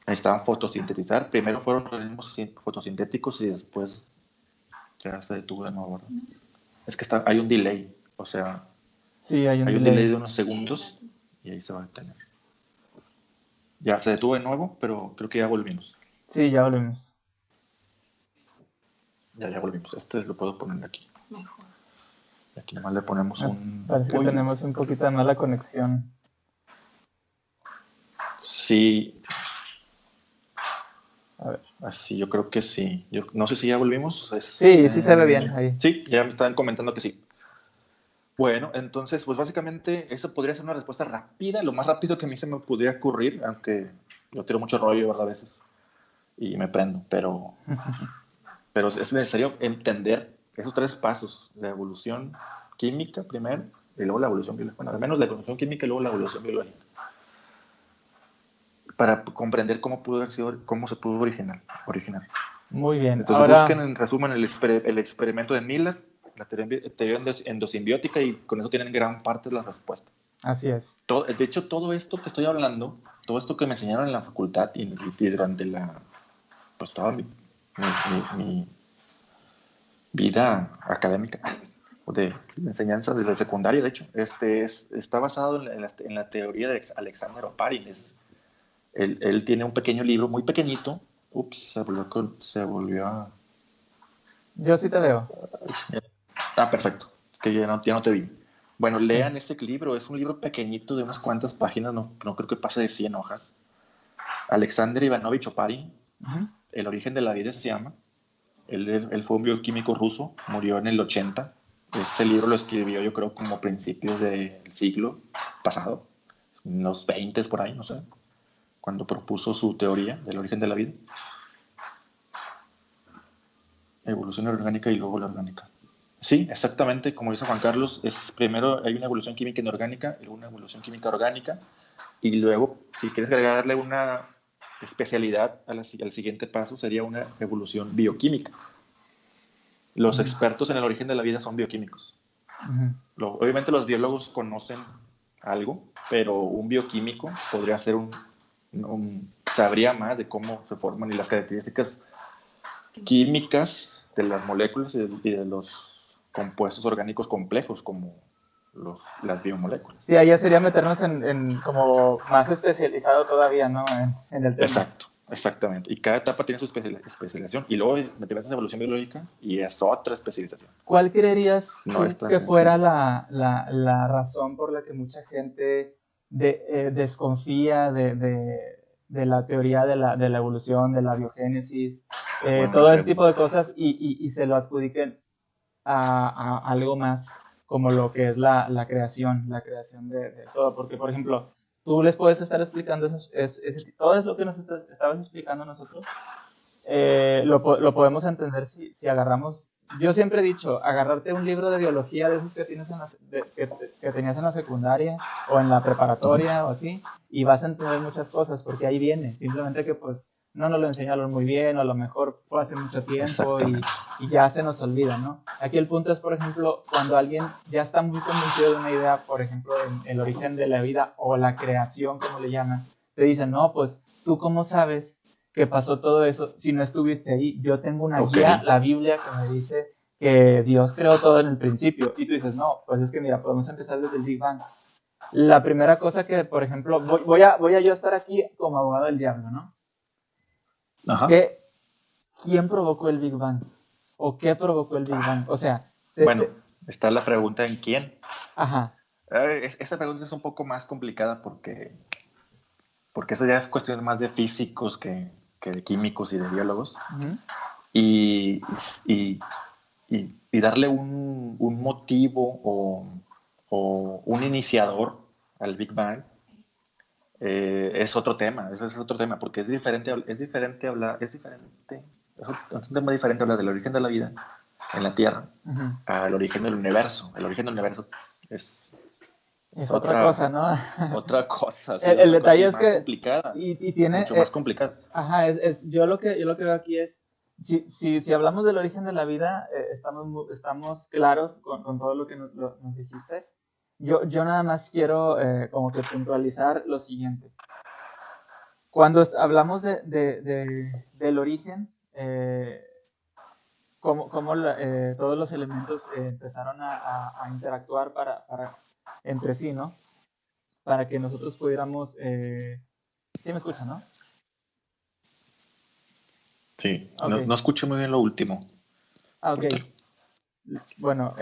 Necesitaban fotosintetizar. Primero fueron organismos fotosintéticos y después ya se detuvo de nuevo, ¿verdad? Es que hay un delay, o sea, Sí, hay un hay un delay de delay. unos segundos y ahí se va a detener. Ya se detuvo de nuevo, pero creo que ya volvimos. Sí, ya volvimos. Ya volvimos. Este lo puedo poner aquí. Mejor. Y aquí nomás le ponemos Me un parece que apoyo. tenemos un poquito de mala conexión. Sí, A ver. así yo creo que sí. Yo no sé si ya volvimos. Sí, sí se ve bien ahí. Sí, ya me estaban comentando que sí. Bueno, entonces, pues básicamente eso podría ser una respuesta rápida, lo más rápido que a mí se me podría ocurrir, aunque yo tiro mucho rollo, ¿verdad? A veces y me prendo, pero es necesario entender esos tres pasos, la evolución química primero y luego la evolución biológica. Bueno, al menos la evolución química y luego la evolución biológica, para comprender cómo pudo haber sido, cómo se pudo originar. Muy bien. Entonces busquen Ahora, en resumen el experimento de Miller, la teoría endosimbiótica y con eso tienen gran parte de la respuesta. así es. De hecho, todo esto que estoy hablando, todo esto que me enseñaron en la facultad y durante pues toda mi vida académica, de enseñanza desde secundaria, de hecho, está basado en la teoría de Alexander Oparin. Él tiene un pequeño libro, muy pequeñito. Ups, se volvió a... Yo sí te veo. Ah, perfecto, que ya no te vi. Bueno, Sí. lean ese libro, es un libro pequeñito de unas cuantas páginas, no creo que pase de 100 hojas. Alexander Ivanovich Oparin, Ujú. El origen de la vida se llama. Él fue un bioquímico ruso, murió en el 80. Ese libro lo escribió yo creo como principios del siglo pasado, en los 20 por ahí, no sé, cuando propuso su teoría del origen de la vida. Evolución orgánica y luego la orgánica. Sí, exactamente, como dice Juan Carlos, primero hay una evolución química inorgánica y luego una evolución química orgánica, y luego, si quieres agregarle una especialidad al siguiente paso, sería una evolución bioquímica. Los Ujú, expertos en el origen de la vida son bioquímicos. ujú. Obviamente los biólogos conocen algo, pero un bioquímico podría ser sabría más de cómo se forman y las características químicas de las moléculas y de los compuestos orgánicos complejos como las biomoléculas. Sí, ahí ya sería meternos en como más especializado todavía, ¿no? En el tema. Exacto, exactamente. Y cada etapa tiene su especialización. Y luego me te metes en evolución biológica y es otra especialización. ¿Cuál creerías No es tan que fuera sencillo. la razón por la que mucha gente desconfía de la teoría de la evolución, de la biogénesis, Buena todo ese tipo pregunta. de cosas y se lo adjudiquen a algo más como lo que es la creación de todo? Porque, por ejemplo, tú les puedes estar explicando todo es lo que nos estabas explicando a nosotros, lo podemos entender si agarramos. Yo siempre he dicho, agarrarte un libro de biología de esos que, tienes que tenías en la secundaria o en la Uh-huh. preparatoria o así, y vas a entender muchas cosas, porque ahí viene. Simplemente que pues no nos lo enseñaron muy bien, o a lo mejor fue hace mucho tiempo Exactamente. y ya se nos olvida, ¿no? Aquí el punto es, por ejemplo, cuando alguien ya está muy convencido de una idea, por ejemplo, el origen de la vida o la creación, como le llaman, te dicen, no, pues tú cómo sabes que pasó todo eso si no estuviste ahí. Yo tengo una Ok. guía, la Biblia, que me dice que Dios creó todo en el principio. Y tú dices, no, pues es que mira, podemos empezar desde el Big Bang. La primera cosa que, por ejemplo, voy a yo estar aquí como abogado del diablo, ¿no? Ajá. ¿Qué, ¿Quién provocó el Big Bang? ¿O qué provocó el Big Bang? O sea, Bueno, está la pregunta en quién. ajá. Esta pregunta es un poco más complicada porque eso ya es cuestión más de físicos que de químicos y de biólogos. Uh-huh. Y, y, y darle un motivo o un iniciador al Big Bang es otro tema, ese es otro tema, porque es un tema diferente hablar del origen de la vida en la Tierra Uh-huh. al origen del universo. El origen del universo es, es Es otra cosa, ¿no? otra cosa, sí, El, es el otra cosa detalle y es más que, complicada, y tiene, mucho más complicada. ajá, yo lo que veo aquí es, si hablamos del origen de la vida, estamos claros con todo lo que nos dijiste. Yo nada más quiero como que puntualizar lo siguiente. Cuando hablamos del origen, todos los elementos empezaron a interactuar entre sí, ¿no? Para que nosotros pudiéramos... sí me escuchan, ¿no? Sí, Ok. no escuché muy bien lo último. Ah, ok. Cuéntalo. Bueno,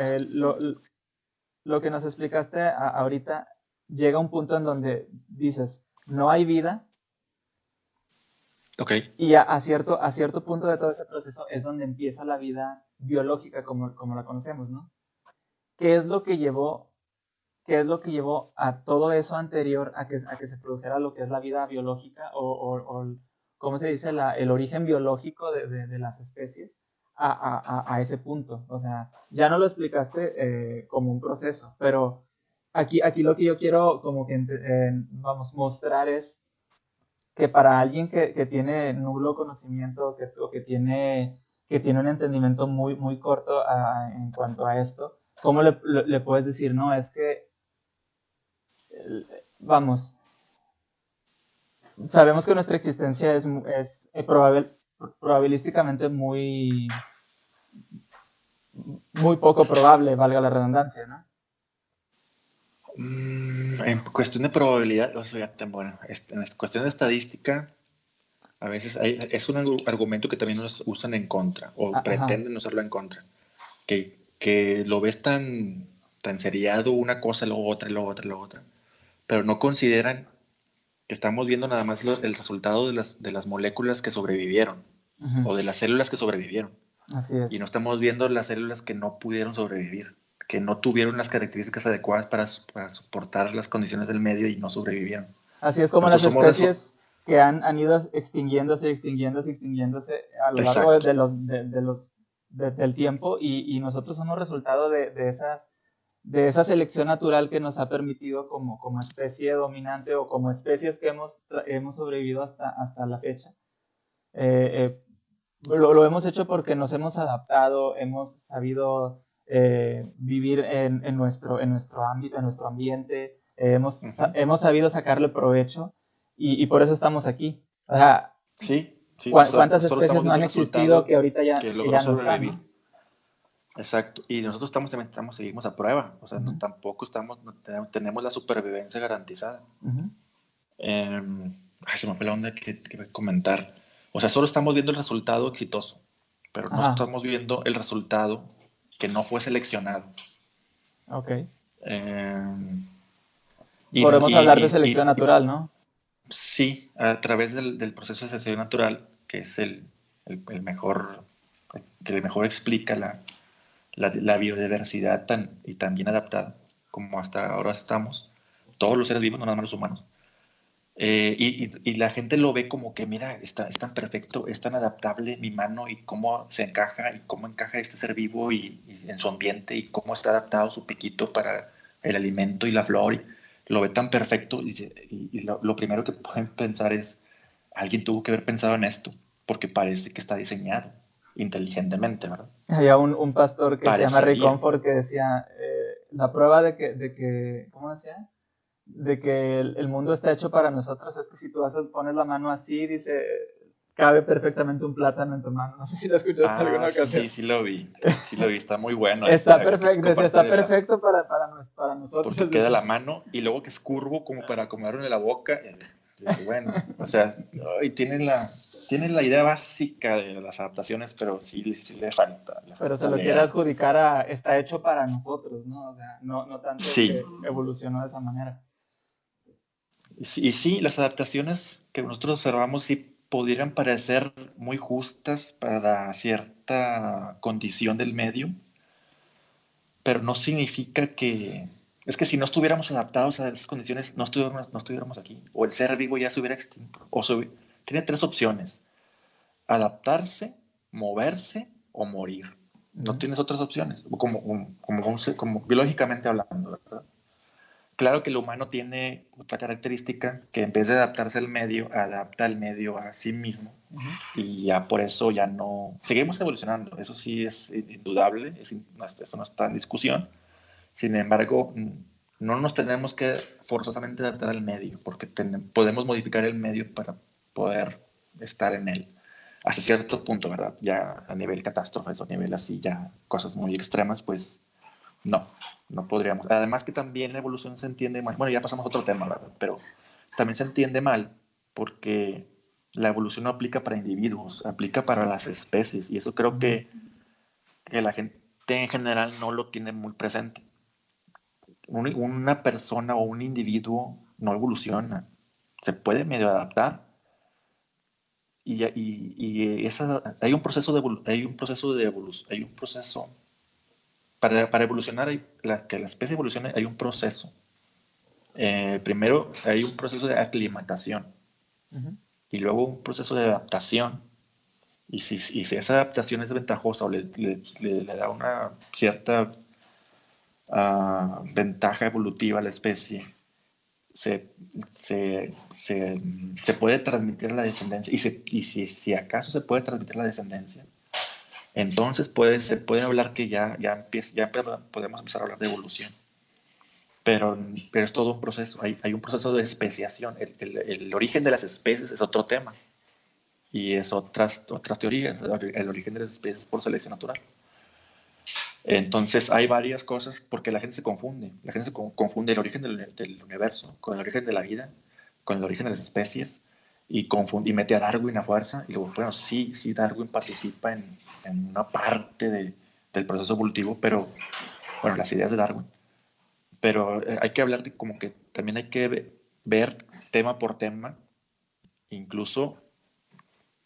lo que nos explicaste ahorita llega a un punto en donde dices, no hay vida, Ok. y a cierto punto de todo ese proceso es donde empieza la vida biológica como la conocemos, ¿no? ¿Qué es lo que llevó, ¿Qué es lo que llevó a todo eso anterior a que se produjera lo que es la vida biológica o ¿cómo se dice? El origen biológico de las especies a ese punto. O sea, ya no lo explicaste como un proceso, pero aquí lo que yo quiero como que, vamos, mostrar es que para alguien que tiene nulo conocimiento o que tiene un entendimiento muy, muy corto en cuanto a esto, ¿cómo le puedes decir, no? Es que vamos, sabemos que nuestra existencia es probabilísticamente muy poco probable, valga la redundancia, ¿no? En cuestión de probabilidad, o sea, bueno, en cuestión de estadística, a veces es un argumento que también nos usan en contra, o Ajá. pretenden usarlo en contra, que lo ves tan seriado, una cosa, luego otra, luego otra, luego otra, pero no consideran que estamos viendo nada más el resultado de las moléculas que sobrevivieron, Ujú. o de las células que sobrevivieron, Así y no es. estamos viendo las células que no pudieron sobrevivir, que no tuvieron las características adecuadas para soportar las condiciones del medio y no sobrevivieron. Así es como las Nosotros somos de eso. especies que han ido extinguiéndose, extinguiéndose, extinguiéndose a lo largo Exacto. de los del tiempo y nosotros somos resultado de esa selección natural que nos ha permitido como especie dominante o como especies que hemos sobrevivido hasta la fecha. Lo hemos hecho porque nos hemos adaptado, hemos sabido vivir en nuestro ámbito, en nuestro ambiente, hemos sabido sacarle provecho y por eso estamos aquí. O sea, Sí, ¿cuántas solo especies estamos no viendo han el existido resultado que ahorita que que logró ya no están, sobrevivir. ¿no? Exacto. Y nosotros seguimos a prueba. O sea, Uh-huh. tampoco tenemos la supervivencia garantizada. Uh-huh. Se me fue la onda que iba a comentar. O sea, solo estamos viendo el resultado exitoso, pero no Ajá, estamos viendo el resultado que no fue seleccionado. ok. Eh, y, Podemos hablar de y- selección y- y- natural, ¿no? sí, a través del proceso de selección natural, que es el mejor, que el mejor explica la biodiversidad y tan bien adaptada como hasta ahora estamos, todos los seres vivos, no nada más los humanos. Y la gente lo ve como que, mira, es tan perfecto, es tan adaptable mi mano y cómo se encaja y cómo encaja este ser vivo y en su ambiente y cómo está adaptado su piquito para el alimento y la flor. Y lo ve tan perfecto y lo primero que pueden pensar es, alguien tuvo que haber pensado en esto porque parece que está diseñado inteligentemente, ¿verdad? Había un pastor que se llama Ray Parecería. Comfort que decía, la prueba ¿cómo decía? De que el mundo está hecho para nosotros es que si tú pones la mano así, dice, cabe perfectamente un plátano en tu mano. No sé si lo escuchaste alguna ocasión. Sí, sí lo vi, está muy bueno ese, Está hay que perfecto, decía, está compartir perfecto para nosotros. porque queda la mano y luego que es curvo como para acomodarlo en la boca. Bueno, o sea, y tiene la idea básica de las adaptaciones, pero sí le falta Pero se lo quiere leer. adjudicar está hecho para nosotros, ¿no? O sea, no tanto Sí, que evolucionó de esa manera. y sí, las adaptaciones que nosotros observamos sí podrían parecer muy justas para cierta condición del medio, pero no significa que... Es que si no estuviéramos adaptados a esas condiciones, no estuviéramos aquí. O el ser vivo ya se hubiera extinto. Tiene tres opciones. Adaptarse, moverse o morir. No Uh-huh. tienes otras opciones, como biológicamente hablando, ¿verdad? Claro que el humano tiene otra característica, que en vez de adaptarse al medio, adapta al medio a sí mismo. Uh-huh. Y ya por eso ya no... Seguimos evolucionando, eso sí es indudable, eso no está en discusión. Sin embargo, no nos tenemos que forzosamente adaptar al medio, porque podemos modificar el medio para poder estar en él. Hasta cierto punto, ¿verdad? Ya a nivel catástrofes o a nivel así, ya cosas muy extremas, pues no podríamos. Además que también la evolución se entiende mal. Bueno, ya pasamos a otro tema, ¿verdad? Pero también se entiende mal porque la evolución no aplica para individuos, aplica para las especies. Y eso creo Uh-huh. que la gente en general no lo tiene muy presente. Una persona o un individuo no evoluciona, se puede medio adaptar hay un proceso de evolución, hay un proceso para evolucionar, que la especie evolucione hay un proceso. Primero hay un proceso de aclimatación Uh-huh. y luego un proceso de adaptación. Y si esa adaptación es ventajosa o le da una cierta ventaja evolutiva a la especie, se, se puede transmitir a la descendencia. Y si acaso se puede transmitir a la descendencia, entonces se puede hablar que ya podemos empezar a hablar de evolución. Pero es todo un proceso, hay un proceso de especiación. El origen de las especies es otro tema y es otras teorías, el origen de las especies por selección natural. Entonces hay varias cosas porque la gente se confunde. La gente se confunde el origen del universo con el origen de la vida, con el origen de las especies y mete a Darwin a fuerza. Y luego, bueno, sí, Darwin participa en una parte del proceso evolutivo, pero bueno, las ideas de Darwin. Pero hay que hablar de como que también hay que ver tema por tema, incluso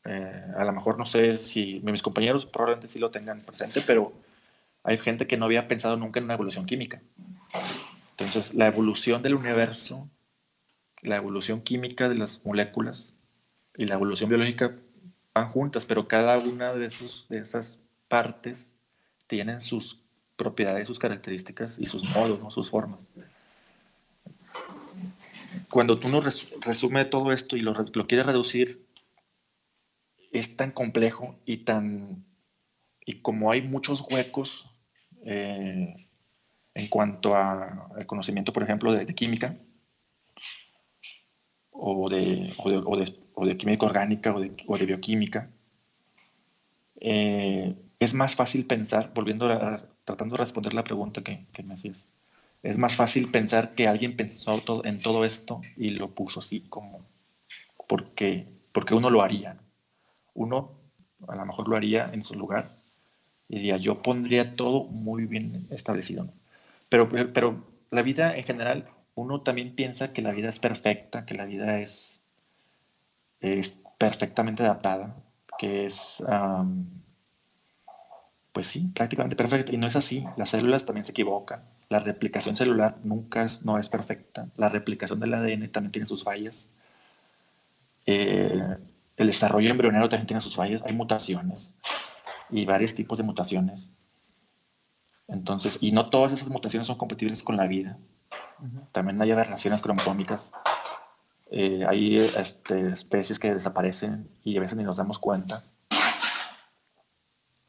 a lo mejor no sé si mis compañeros probablemente sí lo tengan presente, pero hay gente que no había pensado nunca en una evolución química. Entonces, la evolución del universo, la evolución química de las moléculas y la evolución biológica van juntas, pero cada una de esas partes tienen sus propiedades, sus características y sus modos, ¿no? Sus formas. Cuando uno resume todo esto y lo quiere reducir, es tan complejo y como hay muchos huecos en cuanto al conocimiento, por ejemplo, de química o de química orgánica o de bioquímica, es más fácil pensar, tratando de responder la pregunta que me hacías, es más fácil pensar que alguien pensó en todo esto y lo puso así como porque uno lo haría. Uno a lo mejor lo haría en su lugar y diría, yo pondría todo muy bien establecido, ¿no? Pero la vida en general, uno también piensa que la vida es perfecta, que la vida es perfectamente adaptada, que es, pues sí, prácticamente perfecta. Y no es así. Las células también se equivocan. La replicación celular no es perfecta. La replicación del ADN también tiene sus fallas. Eh, el desarrollo embrionario también tiene sus fallas. Hay mutaciones y varios tipos de mutaciones. Entonces, y no todas esas mutaciones son compatibles con la vida. También hay aberraciones cromosómicas. Hay especies que desaparecen y a veces ni nos damos cuenta.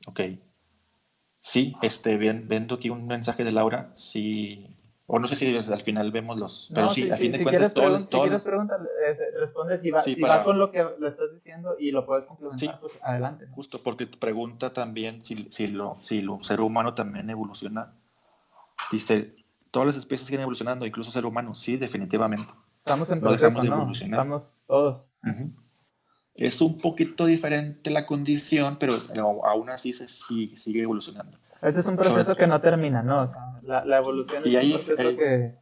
Ok. Sí, viendo aquí un mensaje de Laura, sí, o no sé si al final vemos pero No, sí, sí, a fin sí, de si cuentas, quieres, si quieres preguntar, responde sí, si va con lo que lo estás diciendo y lo puedes complementar, sí, pues adelante, ¿no? justo porque pregunta también si lo ser humano también evoluciona. Dice, todas las especies siguen evolucionando, incluso ser humano, sí, definitivamente. Estamos en No dejamos proceso, de ¿no? evolucionar. Estamos todos. Ujú. Es un poquito diferente la condición, pero aún así sigue evolucionando. Este es un Sobre, proceso que no termina, ¿no? O sea, la evolución y es un ahí proceso que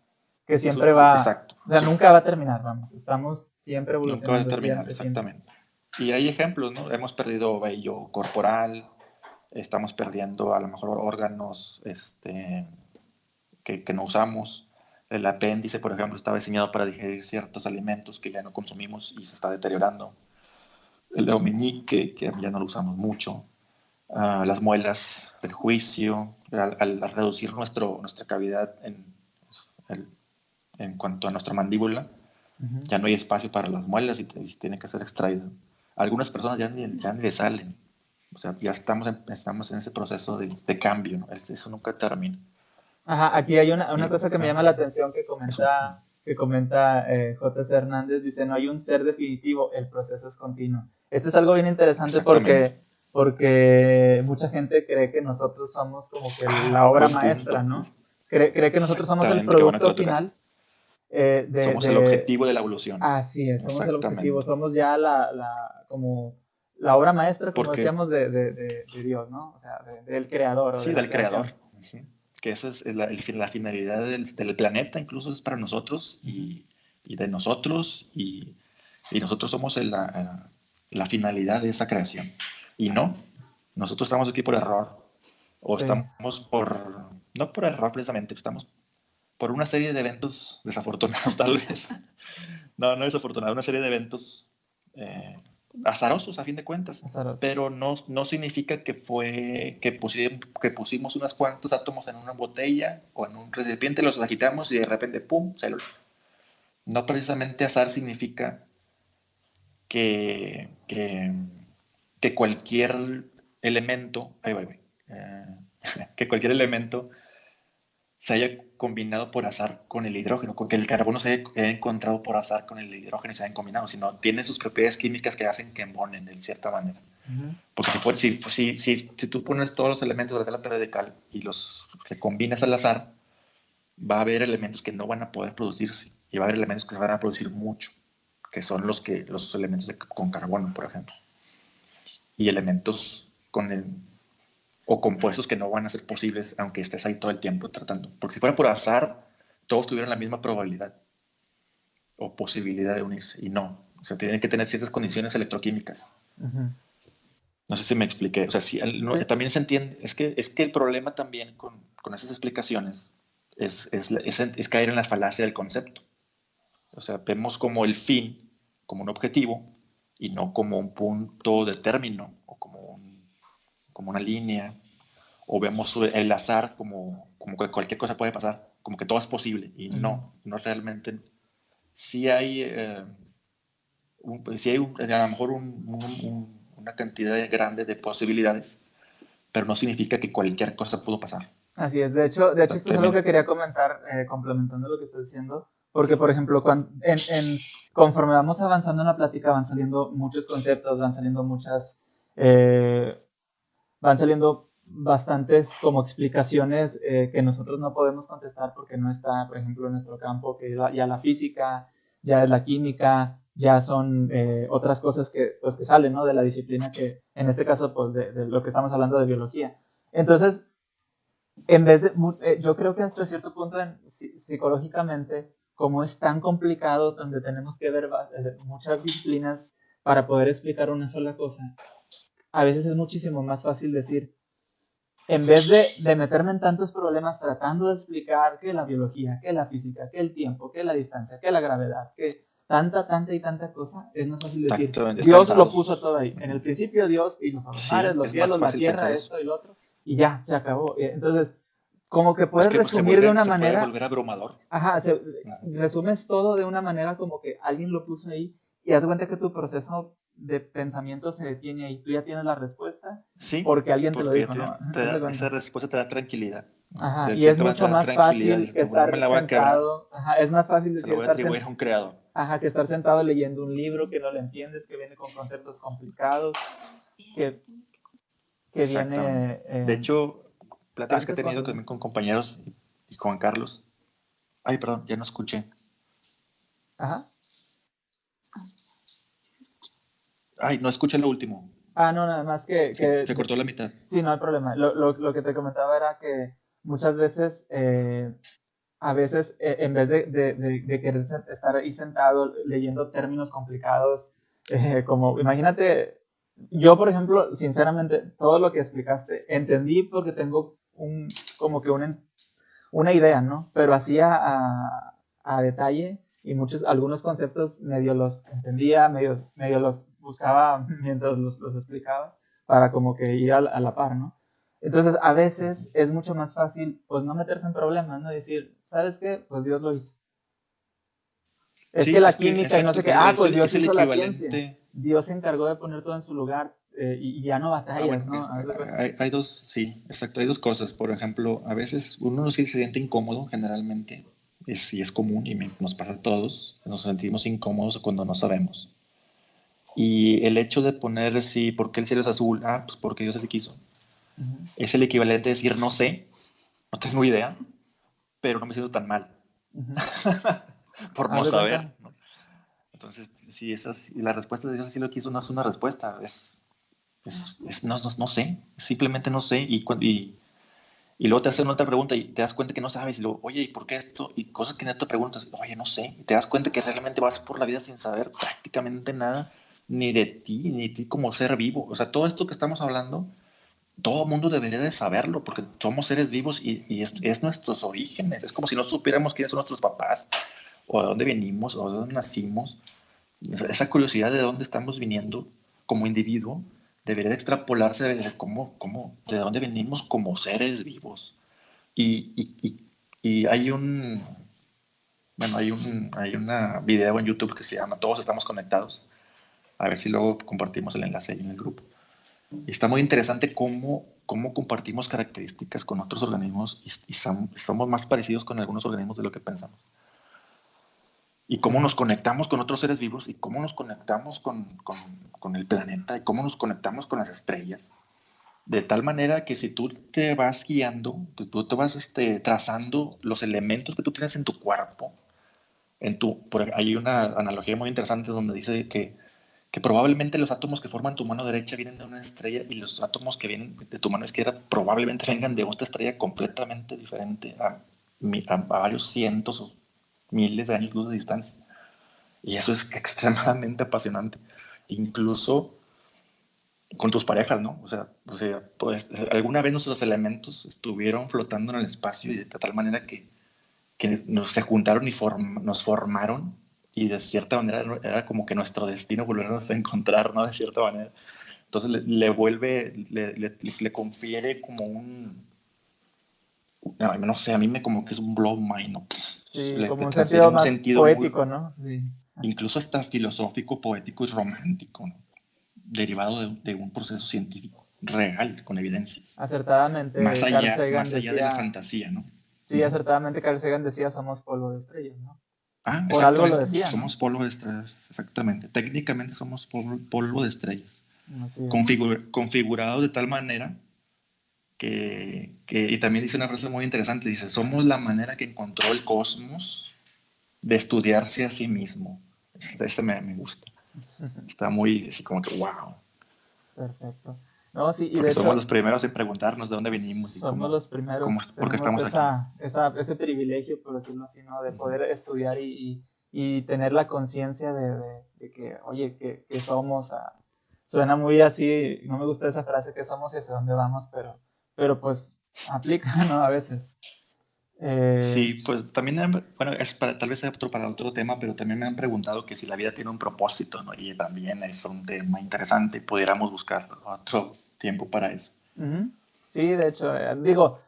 es siempre va, exacto. o sea, nunca va a terminar, vamos. Estamos siempre Nunca va a evolucionando, terminar, siempre, siempre. exactamente. Y hay ejemplos, ¿no? Hemos perdido vello corporal, estamos perdiendo a lo mejor órganos que no usamos. El apéndice, por ejemplo, estaba diseñado para digerir ciertos alimentos que ya no consumimos y se está deteriorando. El dedo meñique, que ya no lo usamos mucho. Las muelas del juicio, al reducir nuestra cavidad en cuanto a nuestra mandíbula, ya no hay espacio para las muelas y tienen que ser extraídas. Algunas personas ya ni le salen. O sea, ya estamos en ese proceso de cambio, ¿no? Eso nunca termina. Ajá, aquí hay una Y, cosa que me llama la atención eso, que comenta J.C. Hernández, dice, no hay un ser definitivo, el proceso es continuo. Esto es algo bien interesante exactamente. porque mucha gente cree que nosotros somos como que la obra Buen maestra, punto. ¿no? Cree que nosotros somos el Exactamente, qué bueno que producto lo tocaste. final Somos el objetivo de la evolución. Así es, somos el objetivo, Exactamente. somos ya como la obra maestra, como Porque, decíamos, de Dios, ¿no? O sea, del creador o de sí, la del creador. creación. Uh-huh. Que esa es la finalidad del planeta, incluso es para nosotros y de nosotros, y nosotros somos la finalidad de esa creación. Y no, nosotros estamos aquí por error, o Sí. estamos no por error precisamente, estamos por una serie de eventos desafortunados tal vez. No, no desafortunados, una serie de eventos eh, azarosos a fin de cuentas, Azarosos. pero no significa que pusimos unos cuantos átomos en una botella o en un recipiente, los agitamos y de repente, ¡pum!, células. No precisamente azar significa que, que, que cualquier elemento, que cualquier elemento se haya combinado por azar con el hidrógeno, que el carbono se haya encontrado por azar con el hidrógeno y se hayan combinado, sino tiene sus propiedades químicas que hacen que embonen de cierta manera. Uh-huh. Porque si tú pones todos los elementos de la tabla periódica y los recombinas al azar, va a haber elementos que no van a poder producirse y va a haber elementos que se van a producir mucho, que son los elementos con carbono, por ejemplo, y elementos o compuestos que no van a ser posibles aunque estés ahí todo el tiempo tratando. Porque si fuera por azar, todos tuvieran la misma probabilidad o posibilidad de unirse, y no. O sea, tienen que tener ciertas condiciones electroquímicas. Uh-huh. No sé si me expliqué. O sea, Sí. también se entiende. Es que el problema también con esas explicaciones es caer en la falacia del concepto. O sea, vemos como el fin, como un objetivo, y no como un punto de término, o como como una línea, o vemos el azar como que cualquier cosa puede pasar, como que todo es posible, y no realmente. Sí hay, sí hay a lo mejor una cantidad grande de posibilidades, pero no significa que cualquier cosa pudo pasar. Así es, de hecho esto es algo que quería comentar, complementando lo que estás diciendo, porque por ejemplo, conforme vamos avanzando en la plática van saliendo muchos conceptos, van saliendo bastantes como explicaciones que nosotros no podemos contestar porque no está, por ejemplo, en nuestro campo, que ya la física, ya es la química, ya son otras cosas que salen, ¿no? De la disciplina que, en este caso, pues de lo que estamos hablando de biología. Entonces, en vez de, yo creo que hasta cierto punto psicológicamente, como es tan complicado, donde tenemos que ver muchas disciplinas para poder explicar una sola cosa, a veces es muchísimo más fácil decir, en vez de meterme en tantos problemas tratando de explicar que la biología, que la física, que el tiempo, que la distancia, que la gravedad, que tanta y tanta cosa, es más fácil decir, Dios lo puso todo ahí. En el principio Dios y los mares, los cielos, la tierra, esto y lo otro, y ya, se acabó. Entonces, como que puedes resumir de una manera... Se puede volver abrumador. Ajá, resumes todo de una manera como que alguien lo puso ahí y haz cuenta que tu proceso de pensamiento se detiene ahí. Tú ya tienes la respuesta porque alguien te lo dijo, ¿no? Esa respuesta te da tranquilidad. Ajá, y es mucho más fácil que estar sentado. Ajá, es más fácil decir, estar a un creador. Ajá, que estar sentado leyendo un libro que no lo entiendes, que viene con conceptos complicados, que viene... de hecho, pláticas que he tenido también con compañeros y con Carlos. Ay, perdón, ya no escuché. Ajá. Ay, no escuché lo último. No, nada más que... Se cortó la mitad. Sí, no hay problema. Lo que te comentaba era que muchas veces, a veces, en vez de querer estar ahí sentado leyendo términos complicados, como, imagínate, yo, por ejemplo, sinceramente, todo lo que explicaste, entendí porque tengo como que una idea, ¿no? Pero así a detalle y algunos conceptos medio los entendía, medio los buscaba mientras los explicabas para como que ir a la par, ¿no? Entonces, a veces es mucho más fácil, pues, no meterse en problemas, ¿no? Decir, ¿sabes qué? Pues Dios lo hizo. Es que la química y no sé qué, pues Dios hizo la ciencia. Dios se encargó de poner todo en su lugar y ya no batallas, ¿no? Hay dos, sí, exacto, hay dos cosas. Por ejemplo, a veces uno se siente incómodo generalmente, y es común y nos pasa a todos, nos sentimos incómodos cuando no sabemos. Y el hecho de poner, sí, ¿por qué el cielo es azul? Pues porque Dios así quiso. Es el equivalente a decir, no sé, no tengo idea, pero no me siento tan mal. Por no saber, ¿no? Entonces, si la respuesta de Dios así lo quiso, no es una respuesta, no sé, simplemente no sé, y luego te hacen otra pregunta y te das cuenta que no sabes, y luego, oye, ¿y por qué esto? Y cosas que no te preguntas, oye, no sé, y te das cuenta que realmente vas por la vida sin saber prácticamente nada, ni de ti como ser vivo. O sea, todo esto que estamos hablando, todo el mundo debería de saberlo, porque somos seres vivos y es nuestros orígenes. Es como si no supiéramos quiénes son nuestros papás, o de dónde venimos, o de dónde nacimos. Esa curiosidad de dónde estamos viniendo como individuo debería de extrapolarse de de dónde venimos como seres vivos. Y hay una video en YouTube que se llama Todos estamos conectados. A ver si luego compartimos el enlace ahí en el grupo. Y está muy interesante cómo compartimos características con otros organismos y somos más parecidos con algunos organismos de lo que pensamos. Y cómo nos conectamos con otros seres vivos y cómo nos conectamos con el planeta y cómo nos conectamos con las estrellas. De tal manera que si tú te vas guiando, tú te vas trazando los elementos que tú tienes en tu cuerpo, hay una analogía muy interesante donde dice que probablemente los átomos que forman tu mano derecha vienen de una estrella y los átomos que vienen de tu mano izquierda probablemente vengan de otra estrella completamente diferente a varios cientos o miles de años luz de distancia. Y eso es extremadamente apasionante. Incluso con tus parejas, ¿no? O sea, pues, alguna vez nuestros elementos estuvieron flotando en el espacio y de tal manera que se juntaron y nos formaron, y de cierta manera era como que nuestro destino volvernos a encontrar, ¿no? De cierta manera. Entonces le confiere como no sé, a mí como que es un blow mind, ¿no? Sí, Le como un transfiere sentido un más sentido poético, ¿no? Sí. incluso hasta filosófico, poético y romántico, ¿no? Derivado de un proceso científico real, con evidencia. Acertadamente, Carl Sagan Más allá de la decía, fantasía, ¿no? sí, acertadamente Carl Sagan decía, somos polvo de estrellas, ¿no? Ah, Por algo lo exactamente. decía, ¿no? Somos polvo de estrellas, exactamente. Técnicamente somos polvo de estrellas. Así es. Configurados de tal manera y también dice una frase muy interesante, dice, somos la manera que encontró el cosmos de estudiarse a sí mismo. Este me gusta. Está muy, así como que, wow. Perfecto. No, sí, y de Porque somos hecho, los primeros en preguntarnos de dónde venimos y somos los primeros, por qué tenemos estamos aquí. ese privilegio, por decirlo así, ¿no? De poder estudiar y tener la conciencia de que, oye, que somos. Suena muy así, no me gusta esa frase, que somos y hacia dónde vamos, pero pues aplica, ¿no? A veces. Eh, Sí, pues también, bueno, tal vez sea para otro tema, pero también me han preguntado que si la vida tiene un propósito, ¿no? Y también es un tema interesante, pudiéramos buscar otro tiempo para eso. Ujú. Sí, de hecho, digo,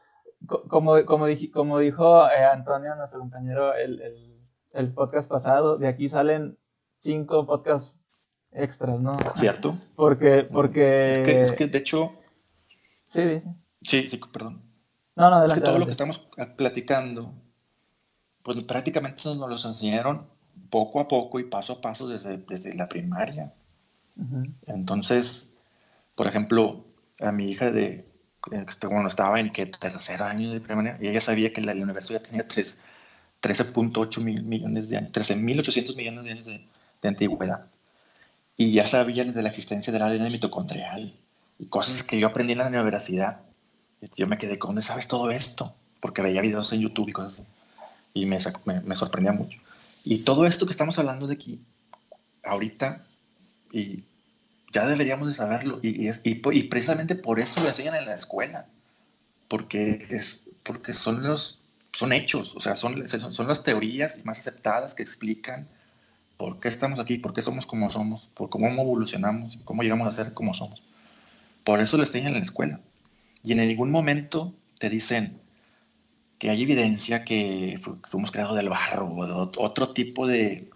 como dijo Antonio, nuestro compañero, el podcast pasado, de aquí salen 5 podcasts extras, ¿no? ¿Cierto? Es Porque, que de hecho, sí, sí, perdón. no, no, Es que adelante, todo lo que adelante. estamos platicando, pues prácticamente nos lo enseñaron poco a poco y paso a paso desde la primaria. Ujú, Entonces, por ejemplo, a mi hija bueno, estaba en que tercer año de primaria y ella sabía que la universidad tenía 13.8 mil millones de años, 13.800 millones de años de antigüedad. Y ya sabía de la existencia del ADN mitocondrial y cosas que yo aprendí en la universidad. Y yo me quedé, ¿dónde sabes todo esto? Porque veía videos en YouTube y cosas así. Y me sorprendía mucho. Y todo esto que estamos hablando de aquí, ahorita, y ya deberíamos de saberlo. Y precisamente por eso lo enseñan en la escuela. Porque son hechos, o sea, son las teorías más aceptadas que explican por qué estamos aquí, por qué somos como somos, por cómo evolucionamos, cómo llegamos a ser como somos. Por eso lo enseñan en la escuela. Y en ningún momento te dicen que hay evidencia que fuimos creados del barro o de otro tipo de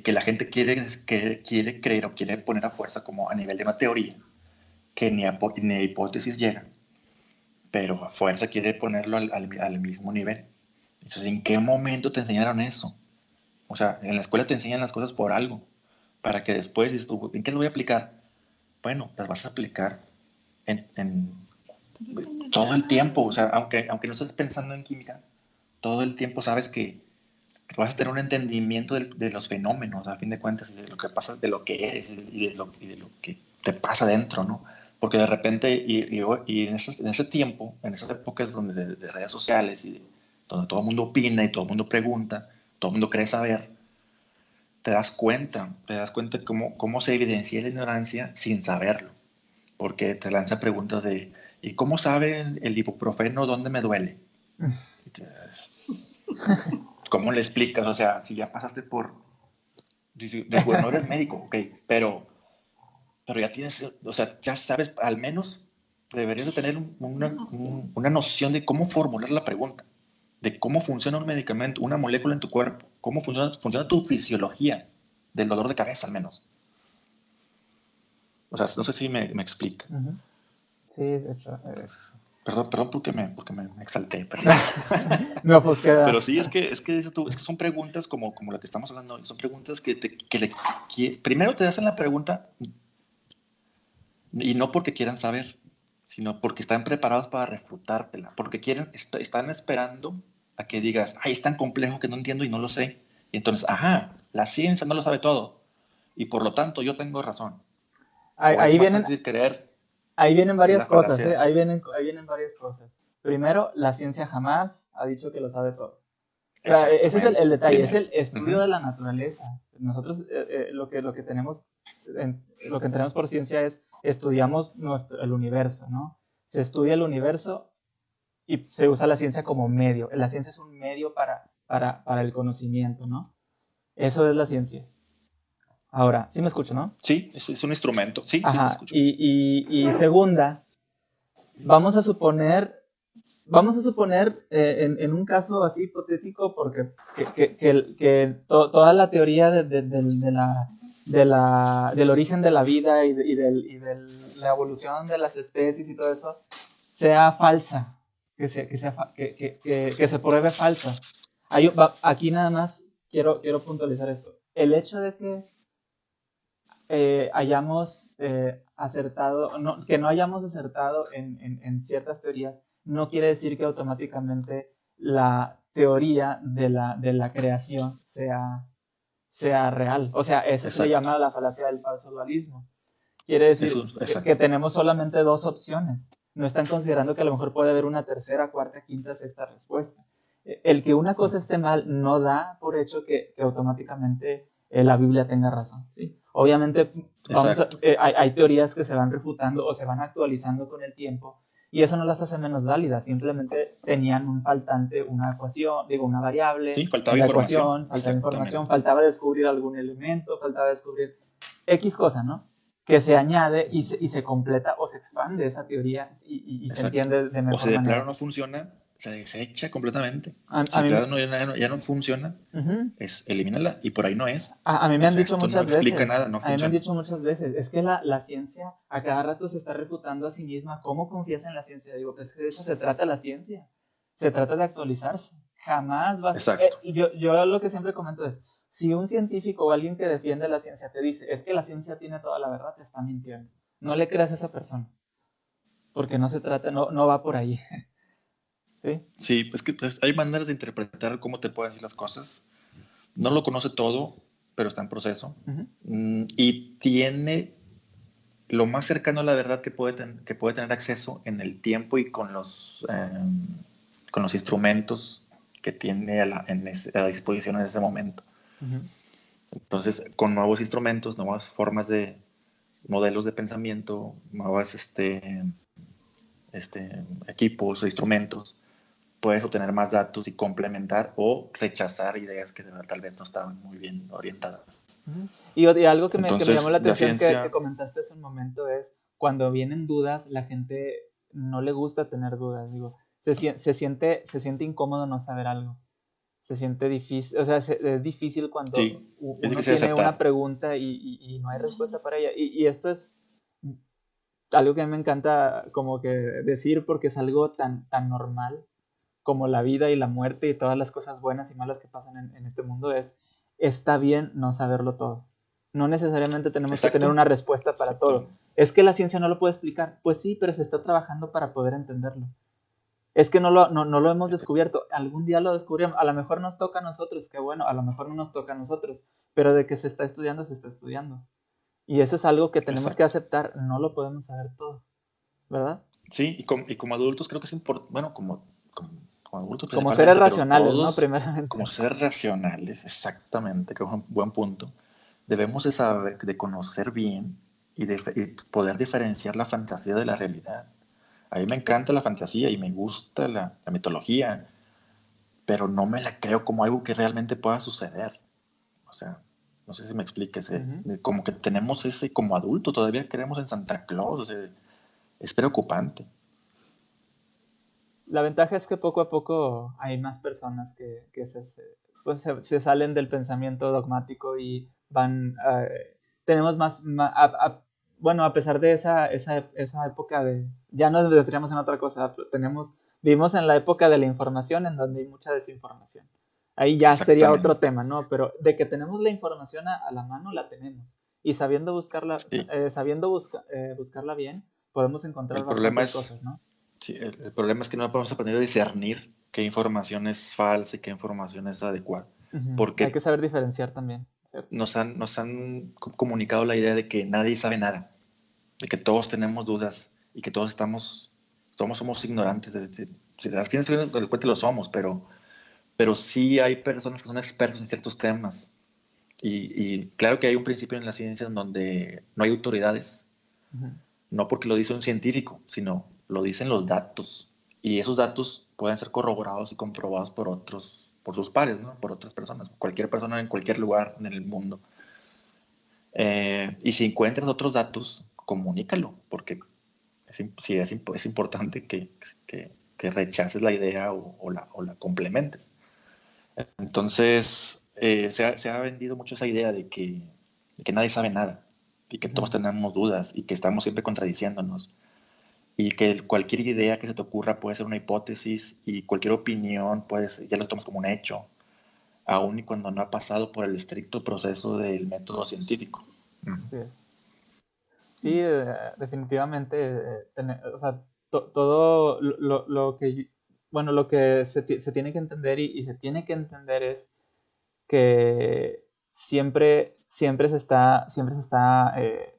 que la gente quiere creer o quiere poner a fuerza como a nivel de una teoría que ni a hipótesis llega, pero a fuerza quiere ponerlo al mismo nivel. Entonces, ¿en qué momento te enseñaron eso? O sea, en la escuela te enseñan las cosas por algo, para que después dices tú, ¿en qué lo voy a aplicar? Bueno, las vas a aplicar en todo el tiempo. O sea, aunque no estés pensando en química, todo el tiempo sabes que vas a tener un entendimiento de los fenómenos, a fin de cuentas, de lo que pasa, de lo que eres y de lo que te pasa dentro, ¿no? Porque de repente, y en ese tiempo, en esas épocas donde de redes sociales donde todo el mundo opina y todo el mundo pregunta, todo el mundo cree saber, te das cuenta cómo se evidencia la ignorancia sin saberlo. Porque te lanza preguntas ¿y cómo sabe el ibuprofeno dónde me duele? Entonces, ¿cómo le explicas? O sea, si ya pasaste bueno, no eres médico, ok, pero ya tienes, o sea, ya sabes, al menos deberías de tener una noción de cómo formular la pregunta, de cómo funciona un medicamento, una molécula en tu cuerpo, cómo funciona tu fisiología del dolor de cabeza al menos. O sea, no sé si me explica. ujú. Sí, de hecho. Entonces, perdón porque me exalté, pero, No, pues pero queda. sí, dices tú, es que son preguntas como la que estamos hablando hoy, son preguntas primero te hacen la pregunta y no porque quieran saber, sino porque están preparados para refutártela, porque están esperando a que digas, ay, es tan complejo que no entiendo y no lo sé. Y entonces, ajá, la ciencia no lo sabe todo y por lo tanto yo tengo razón. Ahí, O es ahí más vienen, fácil creer ahí vienen en varias la cosas, ¿eh? falacia. Ahí vienen varias cosas. Primero, la ciencia jamás ha dicho que lo sabe todo. O sea, ese es el Exactamente, detalle, es primero. el estudio Ujú. de la naturaleza. Nosotros lo que tenemos por ciencia es estudiamos el universo, ¿no? Se estudia el universo y se usa la ciencia como medio. La ciencia es un medio para el conocimiento, ¿no? Eso es la ciencia. Ahora, sí me escucho, ¿no? Sí, es un instrumento. Sí, sí te Ajá. escucho. Y segunda, vamos a suponer, en un caso así hipotético, porque toda la teoría del origen de la vida y de la evolución de las especies y todo eso sea falsa, que se pruebe falsa. Aquí nada más quiero puntualizar esto. El hecho de que hayamos acertado, que no hayamos acertado en ciertas teorías, no quiere decir que automáticamente la teoría de la creación sea real. O sea, eso se le Exacto. llama la falacia del falso dualismo. Quiere decir que Exacto. tenemos solamente dos opciones. No están considerando que a lo mejor puede haber una tercera, cuarta, quinta, sexta respuesta. El que una cosa esté mal no da por hecho que automáticamente la Biblia tenga razón. ¿Sí? Obviamente Exacto. hay teorías que se van refutando o se van actualizando con el tiempo y eso no las hace menos válidas, simplemente tenían un faltante, una ecuación, una variable Sí, faltaba en la información. ecuación, faltaba información, Exactamente. faltaba descubrir algún elemento, faltaba descubrir X cosa, ¿no? Que se añade y se completa o se expande esa teoría y se Exacto. entiende de O si mejor de plano manera. no funciona, se desecha completamente. A Si de mí, plano ya no funciona, ujú. elimínala. Y por ahí no es. A mí me O han sea, dicho esto no muchas explica veces, nada, no funciona. es que la ciencia a cada rato se está refutando a sí misma. ¿Cómo confías en la ciencia? Digo, pues que de eso se trata la ciencia. Se trata de actualizarse. Jamás vas... Exacto. yo lo que siempre comento es, si un científico o alguien que defiende la ciencia te dice, es que la ciencia tiene toda la verdad, te está mintiendo. No le creas a esa persona, porque no se trata, no va por ahí. ¿Sí? Sí, es que pues, hay maneras de interpretar cómo te pueden decir las cosas. No lo conoce todo, pero está en proceso. Uh-huh. Y tiene lo más cercano a la verdad que puede tener acceso en el tiempo y con los instrumentos que tiene a disposición en ese momento. Uh-huh. Entonces, con nuevos instrumentos, nuevas formas de modelos de pensamiento, nuevos equipos o instrumentos, puedes obtener más datos y complementar o rechazar ideas que tal vez no estaban muy bien orientadas. Uh-huh. Y algo que me llamó la Entonces, la atención que ciencia, comentaste hace un momento es cuando vienen dudas, la gente no le gusta tener dudas. Digo, se siente incómodo no saber algo. Se siente difícil, o sea, es difícil cuando sí, es uno difícil de tiene una aceptar. pregunta y no hay respuesta para ella. Y esto es algo que a mí me encanta como que decir porque es algo tan normal como la vida y la muerte y todas las cosas buenas y malas que pasan en este mundo está bien no saberlo todo. No necesariamente tenemos que tener Exacto, una respuesta para todo. exactamente. Es que la ciencia no lo puede explicar. Pues sí, pero se está trabajando para poder entenderlo. Es que no lo hemos descubierto. Algún día lo descubriremos. A lo mejor nos toca a nosotros, qué bueno. A lo mejor no nos toca a nosotros. Pero de que se está estudiando, se está estudiando. Y eso es algo que tenemos que Exacto. aceptar. No lo podemos saber todo, ¿verdad? Sí, y como adultos creo que es importante, bueno, como adultos Como seres principalmente, pero racionales, ¿no? todos Primeramente. como ser racionales, exactamente, que es un buen punto, debemos de saber, de conocer bien y poder diferenciar la fantasía de la realidad. A mí me encanta la fantasía y me gusta la mitología, pero no me la creo como algo que realmente pueda suceder. O sea, no sé si me expliques, Uh-huh. como que tenemos como adultos, todavía creemos en Santa Claus, o sea, es preocupante. La ventaja es que poco a poco hay más personas que pues se salen del pensamiento dogmático y van, tenemos bueno, a pesar de esa época ya nos detendríamos en otra cosa, vivimos en la época de la información en donde hay mucha desinformación. Ahí ya sería otro Exactamente. tema, ¿no? Pero de que tenemos la información a la mano, la tenemos. Y Sí. buscarla bien, podemos encontrar El problema bastantes es, cosas, ¿no? sí, el problema es que no podemos aprender a discernir qué información es falsa y qué información es adecuada. Ujú. Hay que Porque saber diferenciar también, ¿cierto? nos han comunicado la idea de que nadie sabe nada, de que todos tenemos dudas y que todos somos ignorantes. Es decir, si al fin del cuento lo somos, pero sí hay personas que son expertos en ciertos temas. Y claro que hay un principio en la ciencia en donde no hay autoridades, Ujú. no porque lo dice un científico, sino lo dicen los datos. Y esos datos pueden ser corroborados y comprobados por sus pares, ¿no? Por otras personas, cualquier persona en cualquier lugar en el mundo. Y si encuentras otros datos, comunícalo, porque es importante que rechaces la idea o la complementes. Entonces, se ha vendido mucho esa idea de que nadie sabe nada y que todos tenemos dudas y que estamos siempre contradiciéndonos y que cualquier idea que se te ocurra puede ser una hipótesis y cualquier opinión ya lo tomas como un hecho, aun y cuando no ha pasado por el estricto proceso del método científico. Así es. Sí, definitivamente, o sea, todo lo que, bueno, lo que se tiene que entender y se tiene que entender es que siempre se está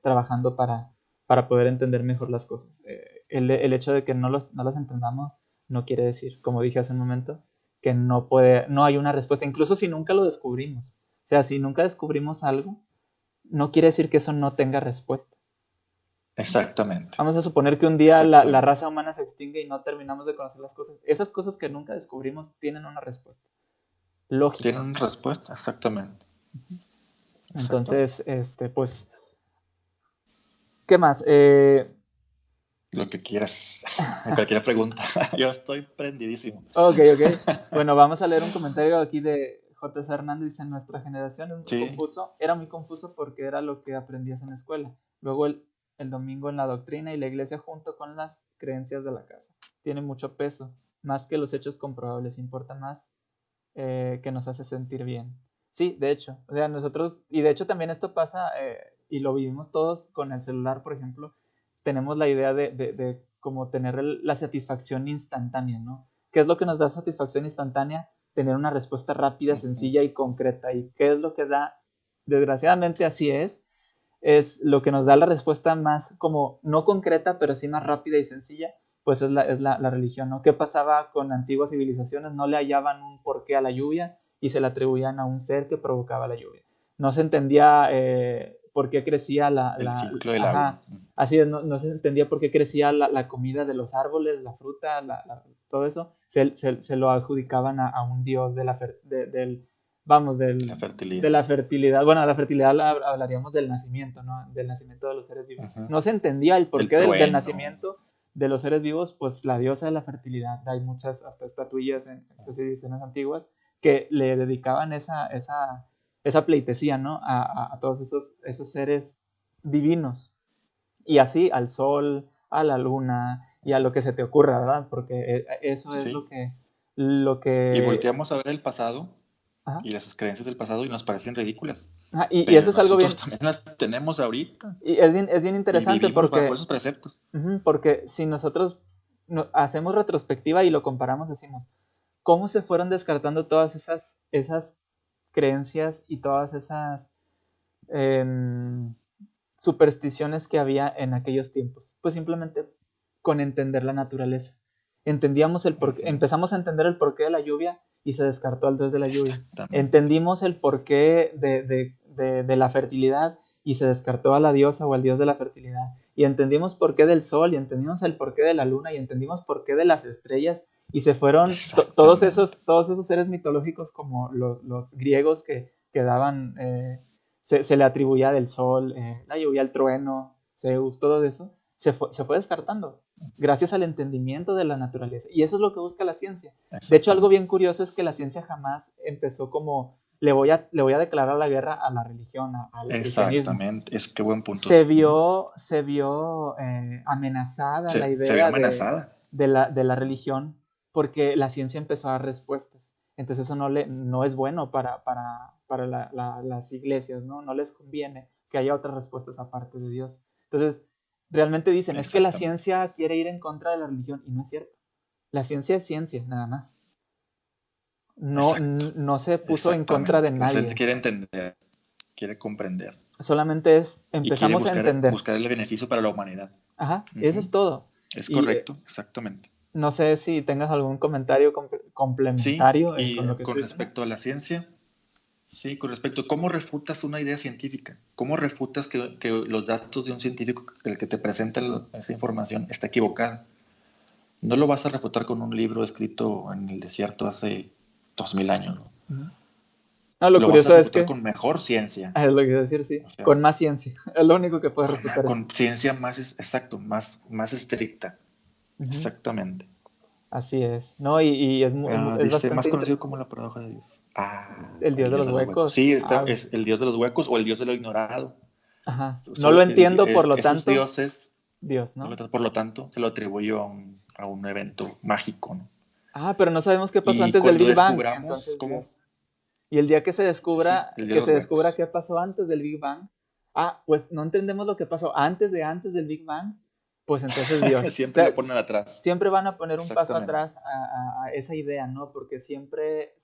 trabajando para poder entender mejor las cosas. El hecho de que no las entendamos no quiere decir, como dije hace un momento, que no hay una respuesta, incluso si nunca lo descubrimos. O sea, si nunca descubrimos algo, no quiere decir que eso no tenga respuesta. Exactamente. Vamos a suponer que un día la raza humana se extingue y no terminamos de conocer las cosas. Esas cosas que nunca descubrimos tienen una respuesta lógica. Tienen una respuesta, exactamente. Entonces, pues, ¿qué más? Lo que quieras, cualquier pregunta. Yo estoy prendidísimo. Ok. Bueno, vamos a leer un comentario aquí de J.C. Hernández. Dice, nuestra generación es muy confuso. Era muy confuso porque era lo que aprendías en la escuela. Luego el domingo en la doctrina y la iglesia junto con las creencias de la casa. Tiene mucho peso, más que los hechos comprobables. Importa más que nos hace sentir bien. Sí, de hecho. O sea, nosotros, y de hecho también esto pasa, y lo vivimos todos con el celular, por ejemplo. Tenemos la idea de como tener la satisfacción instantánea, ¿no? ¿Qué es lo que nos da satisfacción instantánea? Tener una respuesta rápida, sencilla y concreta. ¿Y qué es lo que da? Desgraciadamente así es lo que nos da la respuesta más como no concreta, pero sí más rápida y sencilla, pues es la religión, ¿no? ¿Qué pasaba con antiguas civilizaciones? No le hallaban un porqué a la lluvia y se la atribuían a un ser que provocaba la lluvia. No se entendía por qué crecía el ciclo del agua. Así es, no se entendía por qué crecía la comida de los árboles, la fruta, todo eso. Se lo adjudicaban a un dios de la fertilidad. Bueno, la fertilidad hablaríamos del nacimiento, ¿no? Del nacimiento de los seres vivos. No se entendía el porqué del nacimiento de los seres vivos, pues la diosa de la fertilidad. Hay muchas hasta estatuillas en civilizaciones antiguas que le dedicaban esa pleitesía, ¿no? A todos esos seres divinos. Y así al sol, a la luna y a lo que se te ocurra, ¿verdad? Porque eso es lo que... Y volteamos a ver el pasado y las creencias del pasado y nos parecen ridículas. Y eso es algo bien... Nosotros también las tenemos ahorita. Y es bien interesante porque... bajo esos preceptos. Porque si nosotros hacemos retrospectiva y lo comparamos, decimos, ¿cómo se fueron descartando todas esas creencias y todas esas supersticiones que había en aquellos tiempos? Pues simplemente con entender la naturaleza. Entendíamos empezamos a entender el porqué de la lluvia y se descartó al dios de la lluvia. Entendimos el porqué de la fertilidad y se descartó a la diosa o al dios de la fertilidad. Y entendimos por qué del sol y entendimos el porqué de la luna y entendimos por qué de las estrellas y se fueron todos esos seres mitológicos como los griegos que daban, se le atribuía del sol, la lluvia, el trueno, Zeus, todo eso, se fue descartando gracias al entendimiento de la naturaleza. Y eso es lo que busca la ciencia. De hecho, algo bien curioso es que la ciencia jamás empezó como le voy a declarar la guerra a la religión, al cristianismo. Exactamente, es que buen punto. Se vio amenazada la idea de la religión porque la ciencia empezó a dar respuestas. Entonces eso no es bueno para las iglesias, ¿no? No les conviene que haya otras respuestas aparte de Dios. Entonces, realmente dicen, es que la ciencia quiere ir en contra de la religión, y no es cierto. La ciencia es ciencia, nada más. No se puso en contra de nadie. La gente quiere entender, quiere comprender. Solamente empezamos a entender. Buscar el beneficio para la humanidad. Ajá, eso es todo. Es correcto, exactamente. No sé si tengas algún comentario complementario con lo que con respecto a la ciencia. Sí, con respecto a cómo refutas una idea científica. ¿Cómo refutas que los datos de un científico, el que te presenta esa información, está equivocada? No lo vas a refutar con un libro escrito en el desierto hace 2000 años, ¿no? No, lo Lo vas a curioso es refutar que, con mejor ciencia. es lo que iba a decir, sí, O sea, con más ciencia. Es lo único que puede refutar eso. con ciencia más, exacto, más estricta. Ujú. Exactamente. Así es, ¿no? Y es Dice, más bastante conocido interesante. como la paradoja de Dios. El El dios de dios los de los huecos. huecos. Sí, Ah, es el dios de los huecos o el dios de lo ignorado. ajá. No lo entiendo, por lo Esos tanto, dioses, Dios, ¿no? por lo tanto, se lo atribuyo a un evento mágico, ¿no? Ah, pero no sabemos qué pasó Y antes del cuando Big Bang, descubramos entonces cómo, Dios. Y el día sí, el dios de que los se descubra huecos. qué pasó antes del Big Bang, pues no entendemos lo que pasó antes del Big Bang, pues entonces Dios. O Siempre sea, lo ponen atrás. siempre van a poner un paso Exactamente. atrás a esa idea, ¿no? Porque siempre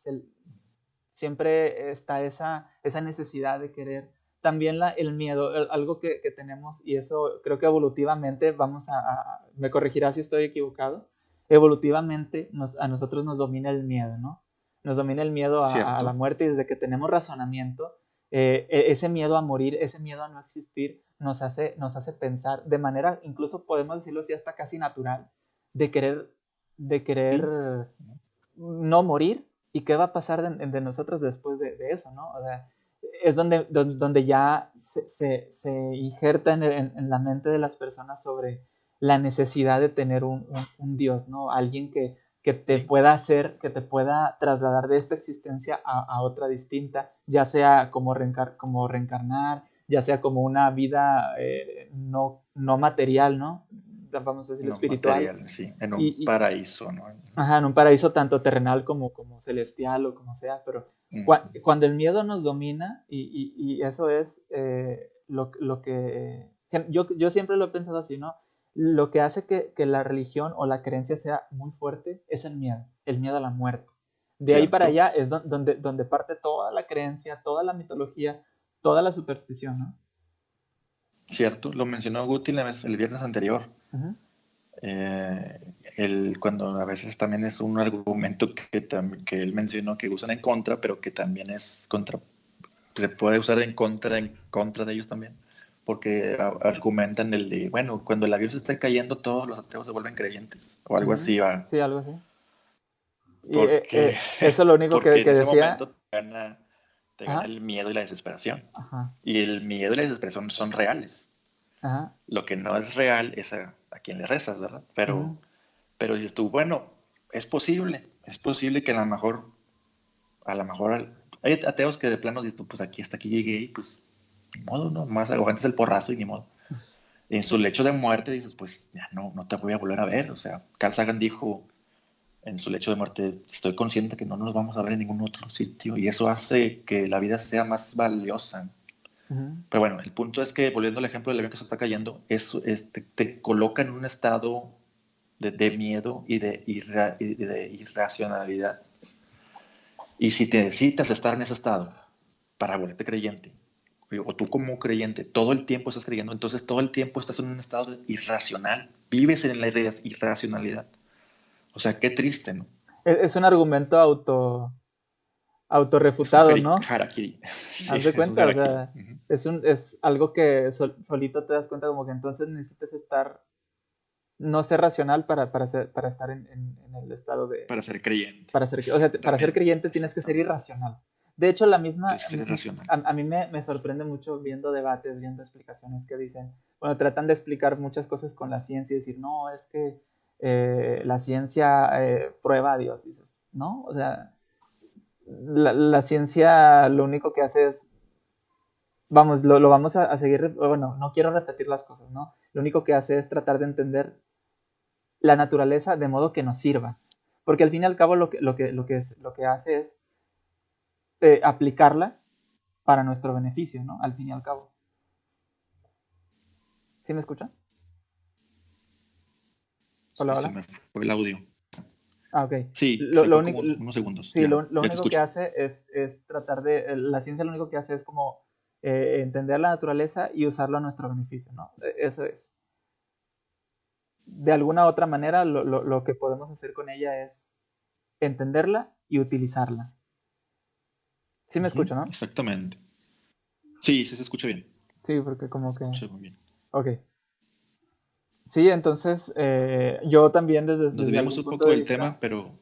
está esa necesidad de querer. También el miedo, algo que tenemos, y eso creo que evolutivamente, me corregirá si estoy equivocado, evolutivamente a nosotros nos domina el miedo, ¿no? Nos domina el miedo a la Cierto. muerte, y desde que tenemos razonamiento, ese miedo a morir, ese miedo a no existir, nos hace pensar de manera, incluso podemos decirlo así, hasta casi natural, de querer, de Sí. querer no morir y qué va a pasar de nosotros después de eso, ¿no? O sea, es donde ya se injerta en la mente de las personas sobre la necesidad de tener un Dios, ¿no? Alguien que te Sí. pueda hacer, que te pueda trasladar de esta existencia a otra distinta, ya sea como reencarnar, ya sea como una vida no material, ¿no? Vamos a decirlo No espiritual, material, sí. En un y, paraíso, ¿no? ajá, en un paraíso tanto terrenal como celestial o como sea, pero Ujú. cuando el miedo nos domina, y eso es lo que yo siempre lo he pensado así, ¿no? Lo que hace que la religión o la creencia sea muy fuerte es el miedo a la muerte. De ahí para Cierto. allá es donde parte toda la creencia, toda la mitología, toda la superstición, ¿no? Cierto. Lo mencionó Guti el viernes anterior. Ujú, Cuando a veces también es un argumento que él mencionó que usan en contra, pero que también es se puede usar en contra de ellos también, porque argumentan el de, bueno, cuando el avión se está cayendo, todos los ateos se vuelven creyentes, o algo ujú. así va, Sí, algo así. Y porque, eso lo único porque en que ese decía, momento te gana ajá, el miedo y la desesperación, ajá, y el miedo y la desesperación son reales. ajá. Lo que no es real es a quien le rezas, ¿verdad? Ujú. Pero dices tú, bueno, es posible que a lo mejor hay ateos que de plano dicen, pues aquí hasta aquí llegué y pues ni modo, ¿no? Más aguantes el porrazo y ni modo. Y en su lecho de muerte dices, pues ya no te voy a volver a ver. O sea, Carl Sagan dijo en su lecho de muerte, estoy consciente que no nos vamos a ver en ningún otro sitio y eso hace que la vida sea más valiosa. Ujú. Pero bueno, el punto es que, volviendo al ejemplo del avión que se está cayendo, te coloca en un estado de miedo y de irracionalidad. Y si te necesitas estar en ese estado para volverte creyente, o tú como creyente, todo el tiempo estás creyendo, entonces todo el tiempo estás en un estado irracional, vives en la irracionalidad. O sea, qué triste, ¿no? Es un argumento Es un autorrefutado, ¿no? harakiri. Sí, Haz de es un cuenta, o harakiri. sea, Uh-huh. es algo que solito te das cuenta como que entonces necesitas no ser racional para estar en el estado Para ser creyente. o sea, para ser Exactamente, creyente tienes que ser exactamente. irracional. De hecho, la misma, Tienes que ser irracional. a mí me sorprende mucho viendo debates, viendo explicaciones que dicen, bueno, tratan de explicar muchas cosas con la ciencia y decir, no, es que la ciencia prueba a Dios, dices, ¿no? O sea, la ciencia lo único que hace es, vamos, lo vamos a seguir, bueno, no quiero repetir las cosas, ¿no? Lo único que hace es tratar de entender la naturaleza de modo que nos sirva. Porque al fin y al cabo lo que hace es aplicarla para nuestro beneficio, ¿no? Al fin y al cabo. ¿Sí me escucha? Hola, Se hola. me fue el audio. Ah, ok. Sí, Lo, se lo fue único, como unos segundos. sí, lo Ya te único que escucho. hace es tratar la ciencia lo único que hace es como entender la naturaleza y usarlo a nuestro beneficio, ¿no? Eso es. De alguna otra manera, lo que podemos hacer con ella es entenderla y utilizarla. Sí me Uh-huh. escucho, ¿no? Exactamente. Sí, se escucha bien. Sí, porque como Se que... escucha muy bien. Ok. Sí, entonces yo también Nos desde desviamos algún un punto poco de del tema, vista... pero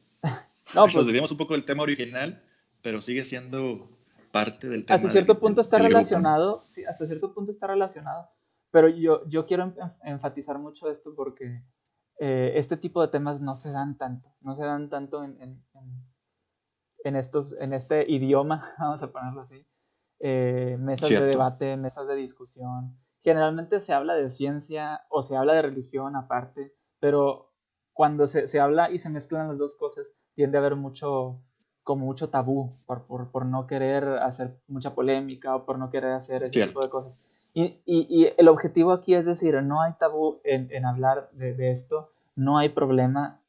No, nos pues desviamos un poco del tema original, pero sigue siendo parte del hasta tema cierto punto está del grupo, ¿no? relacionado, sí, hasta cierto punto está relacionado, pero yo quiero enfatizar mucho esto porque este tipo de temas no se dan tanto, no se dan tanto en este idioma, vamos a ponerlo así, mesas de Cierto, debate, mesas de discusión. Generalmente se habla de ciencia o se habla de religión aparte, pero cuando se habla y se mezclan las dos cosas, tiende a haber como mucho tabú por no querer hacer mucha polémica o por no querer hacer ese tipo cierto, de cosas. Y el objetivo aquí es decir, no hay tabú en hablar de esto, no hay problema.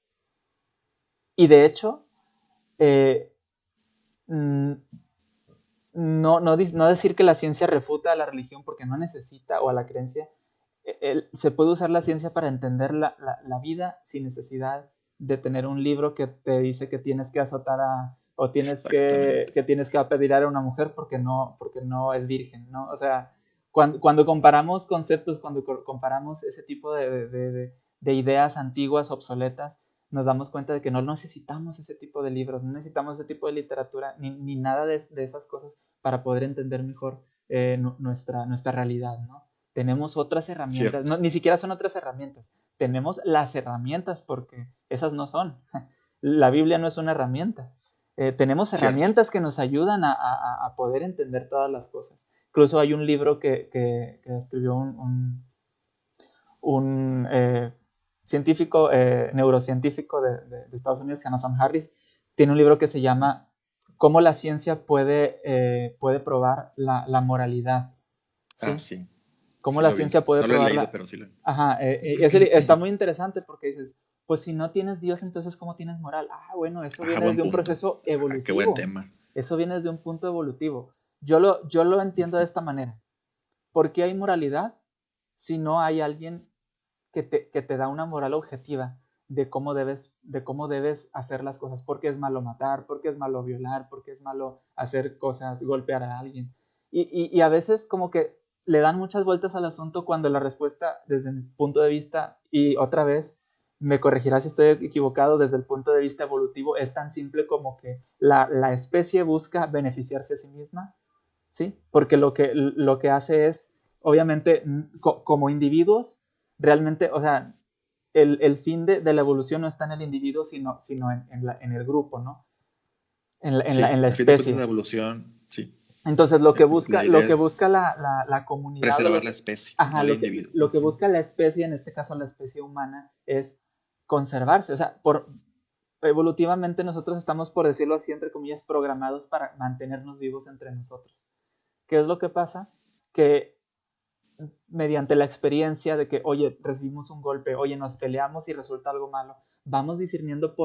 Y de hecho, eh, mm, no decir que la ciencia refuta a la religión porque no necesita o a la creencia. Se puede usar la ciencia para entender la vida sin necesidad de tener un libro que te dice que tienes que azotar o exactamente. que tienes que apedrear a una mujer porque no es virgen, ¿no? O sea, cuando comparamos conceptos, cuando comparamos ese tipo de ideas antiguas, obsoletas, nos damos cuenta de que no necesitamos ese tipo de libros, no necesitamos ese tipo de literatura, ni nada de esas cosas para poder entender mejor nuestra realidad, ¿no? Tenemos otras herramientas, Cierto, no, ni siquiera son otras herramientas, tenemos las herramientas porque esas no son. La Biblia no es una herramienta. Tenemos cierto. herramientas que nos ayudan a poder entender todas las cosas. Incluso hay un libro que escribió un científico, neurocientífico de Estados Unidos, que se llama Sam Harris. Tiene un libro que se llama Cómo la ciencia puede probar la moralidad. Ah, ¿Sí? sí, Cómo sí la lo vi. ciencia puede No lo he leído, probarla. pero sí lo vi. Ajá, está muy interesante porque dices, pues si no tienes Dios, entonces ¿cómo tienes moral? Ah, bueno, eso Ah, viene buen desde un punto. proceso Qué buen evolutivo. tema. Eso viene desde un punto evolutivo. Yo lo entiendo de esta manera. ¿Por qué hay moralidad si no hay alguien que te da una moral objetiva de cómo debes hacer las cosas? ¿Por qué es malo matar? ¿Por qué es malo violar? ¿Por qué es malo hacer cosas, golpear a alguien? Y a veces como que le dan muchas vueltas al asunto cuando la respuesta, desde mi punto de vista, y otra vez me corregirá si estoy equivocado, desde el punto de vista evolutivo, es tan simple como que la especie busca beneficiarse a sí misma, ¿sí? Porque lo que hace es, obviamente, como individuos, realmente, o sea, el fin de la evolución no está en el individuo, sino en el grupo, ¿no? En Sí, la a fin de cuentas la especie. evolución, sí. Entonces, La lo idea que busca es la comunidad, preservar la especie, ajá, no el individuo. lo que busca la especie, en este caso la especie humana, es conservarse. O sea, evolutivamente nosotros estamos, por decirlo así, entre comillas, programados para mantenernos vivos entre nosotros. ¿Qué es lo que pasa? Que mediante la experiencia de que, oye, recibimos un golpe, oye, nos peleamos y resulta algo malo, vamos discerniendo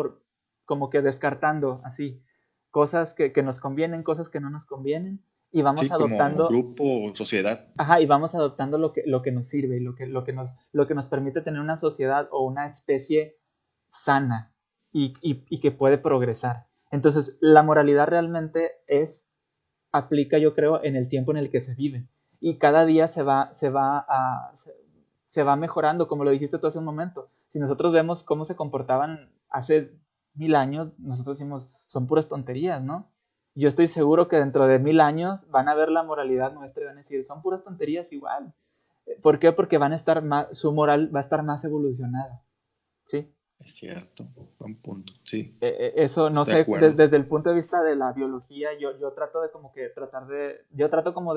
como que descartando así, cosas que nos convienen, cosas que no nos convienen, y vamos Sí, como adoptando, grupo o sociedad. ajá, y vamos adoptando lo que nos sirve y lo que nos permite tener una sociedad o una especie sana y que puede progresar. Entonces, la moralidad realmente aplica, yo creo, en el tiempo en el que se vive. Y cada día se va mejorando, como lo dijiste tú hace un momento. Si nosotros vemos cómo se comportaban hace 1000 años, nosotros decimos, son puras tonterías, ¿no? Yo estoy seguro que dentro de 1000 años van a ver la moralidad nuestra y van a decir, son puras tonterías igual. ¿Por qué? Porque van a estar su moral va a estar más evolucionada, ¿sí? Es cierto, buen punto. Sí, Eso, no estoy de sé, acuerdo. desde el punto de vista de la biología, yo trato de como que yo trato como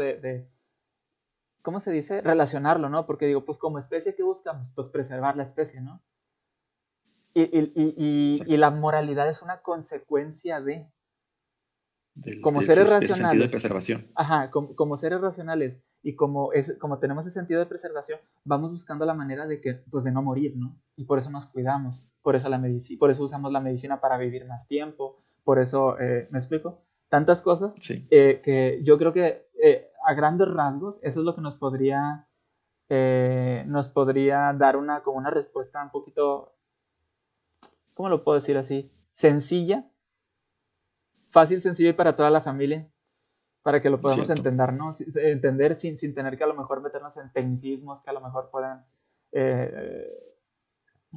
¿cómo se dice? Relacionarlo, ¿no? Porque digo, pues como especie, ¿qué buscamos? Pues preservar la especie, ¿no? Y Exacto. la moralidad es una consecuencia como De seres ese sentido de racionales, preservación. ajá, como seres racionales y como tenemos ese sentido de preservación, vamos buscando la manera de que, pues de no morir, ¿no? Y por eso nos cuidamos, por eso usamos la medicina para vivir más tiempo, por eso, ¿me explico? Tantas cosas Sí, que yo creo que a grandes rasgos eso es lo que nos podría dar como una respuesta un poquito, ¿cómo lo puedo decir así? Sencilla, fácil, sencilla y para toda la familia, para que lo podamos cierto. entender, ¿no? Entender sin tener que a lo mejor meternos en tecnicismos que a lo mejor puedan eh,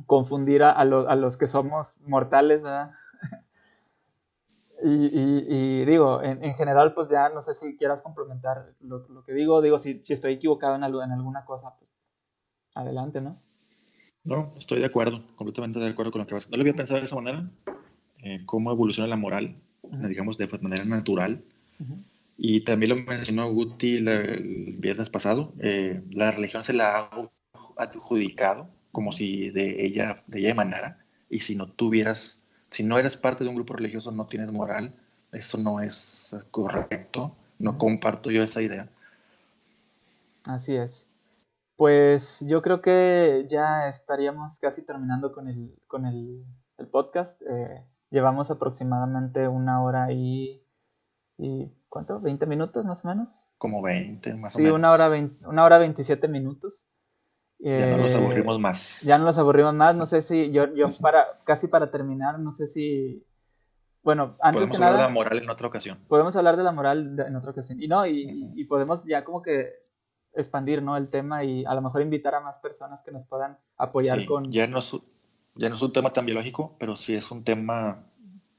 confundir a los que somos mortales, ¿verdad? Y digo, en general, pues ya no sé si quieras complementar lo que digo. Digo, si estoy equivocado en alguna cosa, pues adelante, ¿no? No, estoy de acuerdo, completamente de acuerdo con lo que vas. No lo había pensado de esa manera, cómo evoluciona la moral, Ujú, digamos, de manera natural. ujú. Y también lo mencionó Guti el viernes pasado, la religión se la ha adjudicado como Ujú. si de ella emanara, y si no tuvieras, si no eres parte de un grupo religioso, no tienes moral, eso no es correcto, no Ujú. comparto yo esa idea. Así es. Pues yo creo que ya estaríamos casi terminando el podcast. Llevamos aproximadamente una hora y ¿cuánto? ¿20 minutos más o menos? Como 20 más o Sí, menos. una hora 27 minutos. Ya no los Eh, aburrimos ya no más. los aburrimos más. No sé si casi para terminar, no sé si, bueno, antes que Podemos hablar de la nada, moral en otra ocasión. podemos hablar de la moral en otra ocasión. Y no, Ujú. y podemos ya como que expandir, ¿no? El tema y a lo mejor invitar a más personas que nos puedan apoyar Sí, con... ya no es un tema tan biológico, pero sí es un tema,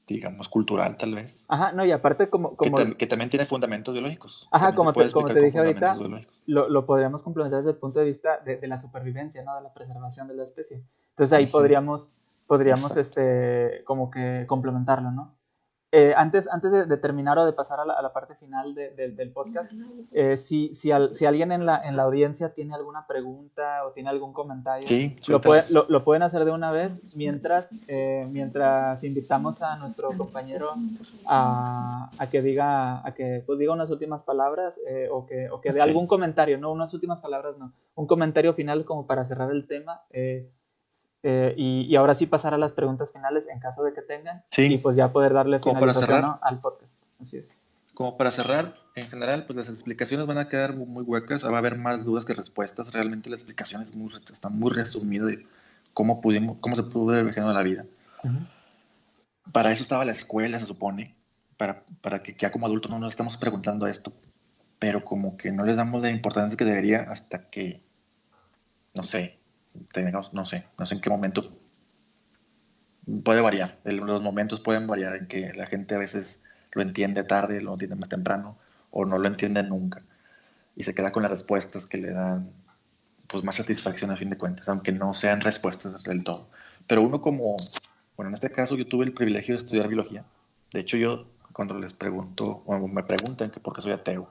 digamos, cultural tal vez, Ajá, no, y aparte que también tiene fundamentos biológicos. ajá, También se puede como explicar te con dije fundamentos ahorita, biológicos. lo podríamos complementar desde el punto de vista de la supervivencia, ¿no? De la preservación de la especie. Entonces ahí Ujú. podríamos Exacto. como que complementarlo, ¿no? Antes de terminar o de pasar a la parte final del podcast, si alguien en la audiencia tiene alguna pregunta o tiene algún comentario, Sí, suéltalas. lo pueden hacer de una vez mientras invitamos a nuestro compañero a que pues, diga unas últimas palabras o que dé Ok. algún comentario, no unas últimas palabras, no, un comentario final como para cerrar el tema. Y ahora sí pasar a las preguntas finales en caso de que tengan y Sí, pues ya poder darle como para finalización, cerrar, ¿no? Al podcast. Así es. en general, pues las explicaciones van a quedar muy huecas, va a haber más dudas que respuestas. Realmente la explicación está muy resumida de cómo se pudo haber originado la vida. Uh-huh. Para eso estaba la escuela, se supone, para que ya como adultos no nos estamos preguntando esto, pero como que no les damos la importancia que debería hasta que, no sé, no sé en qué momento puede variar, los momentos pueden variar en que la gente a veces lo entiende tarde, lo entiende más temprano, o no lo entiende nunca, y se queda con las respuestas que le dan pues más satisfacción a fin de cuentas, aunque no sean respuestas del todo. Pero uno como, bueno, en este caso yo tuve el privilegio de estudiar biología. De hecho, yo cuando les pregunto, o me preguntan que por qué soy ateo,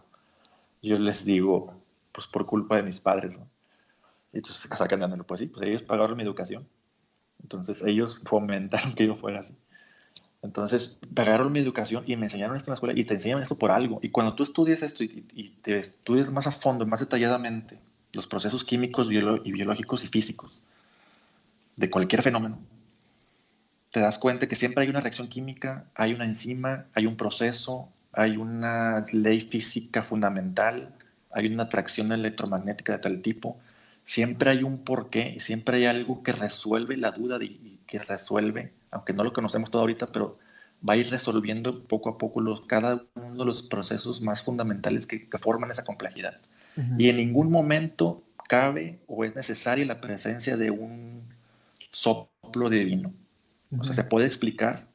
yo les digo, pues por culpa de mis padres, ¿no? Y entonces se sacan de andando, pues sí, pues ellos pagaron mi educación. Entonces ellos fomentaron que yo fuera así. Entonces pagaron mi educación y me enseñaron esto en la escuela y te enseñan esto por algo. Y cuando tú estudias esto y te estudias más a fondo, más detalladamente, los procesos químicos y biológicos y físicos de cualquier fenómeno, te das cuenta que siempre hay una reacción química, hay una enzima, hay un proceso, hay una ley física fundamental, hay una atracción electromagnética de tal tipo. Siempre hay un porqué, siempre hay algo que resuelve la duda y que resuelve, aunque no lo conocemos todo ahorita, pero va a ir resolviendo poco a poco cada uno de los procesos más fundamentales que forman esa complejidad. Uh-huh. Y en ningún momento cabe o es necesaria la presencia de un soplo divino. O sea, Uh-huh. se puede explicar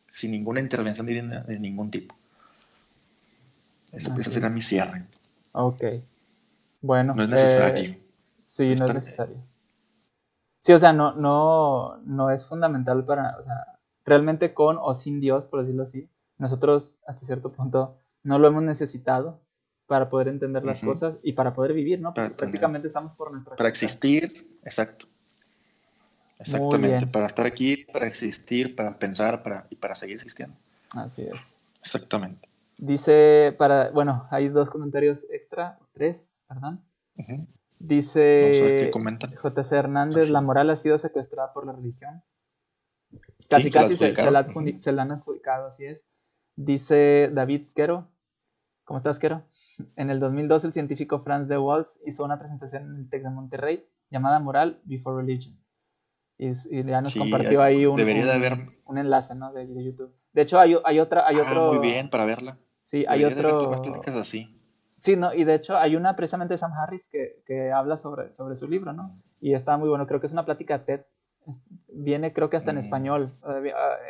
sin ninguna intervención divina de ningún tipo. Ese Así será es. mi cierre. Ok. No Bueno, es necesario. sí, no es Estar, necesario. Sí, o sea, no es fundamental para, o sea, realmente con o sin Dios, por decirlo así, nosotros hasta cierto punto no lo hemos necesitado para poder entender las uh-huh, cosas y para poder vivir, ¿no? Porque para tener, prácticamente estamos por nuestra para cuenta. existir, exacto, Muy exactamente, bien, para estar aquí, para existir, para pensar, y para seguir existiendo. así es. Exactamente. Bueno, hay dos comentarios extra, tres, perdón. Uh-huh. Vamos a ver qué Dice comentan. JC Hernández, la Así. moral ha sido secuestrada por la religión. Sí, Casi, se la casi adjudicaron. Uh-huh. se la han adjudicado, así es. Dice David Quero, ¿cómo estás, Quero? En el 2002 el científico Franz de Waals hizo una presentación en el TEC de Monterrey llamada Moral Before Religion. Y ya nos Sí, compartió ahí debería de haber. un enlace, ¿no? De YouTube. De hecho, hay Ah, muy otro, bien, para verla. sí, hay Debería de haber más otro, pláticas así. sí, ¿no? Y de hecho hay una precisamente de Sam Harris que habla sobre su libro, ¿no? Y está muy bueno, creo que es una plática TED. Viene creo que hasta en Mm, español,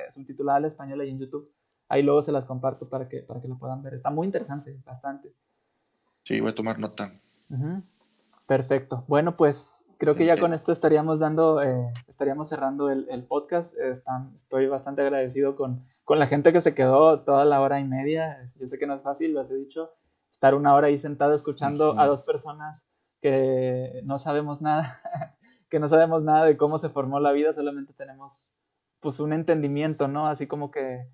subtitulada al español ahí en YouTube. ahí luego se las comparto para que lo puedan ver. Está muy interesante, bastante. Sí, voy a tomar nota. Ujú. Perfecto. Bueno, pues creo que ya con esto estaríamos cerrando el podcast. Estoy bastante agradecido con la gente que se quedó toda la hora y media. Yo sé que no es fácil, lo he dicho, estar una hora ahí sentado escuchando a dos personas que no sabemos nada, que no sabemos nada de cómo se formó la vida, solamente tenemos pues un entendimiento, ¿no? Así como que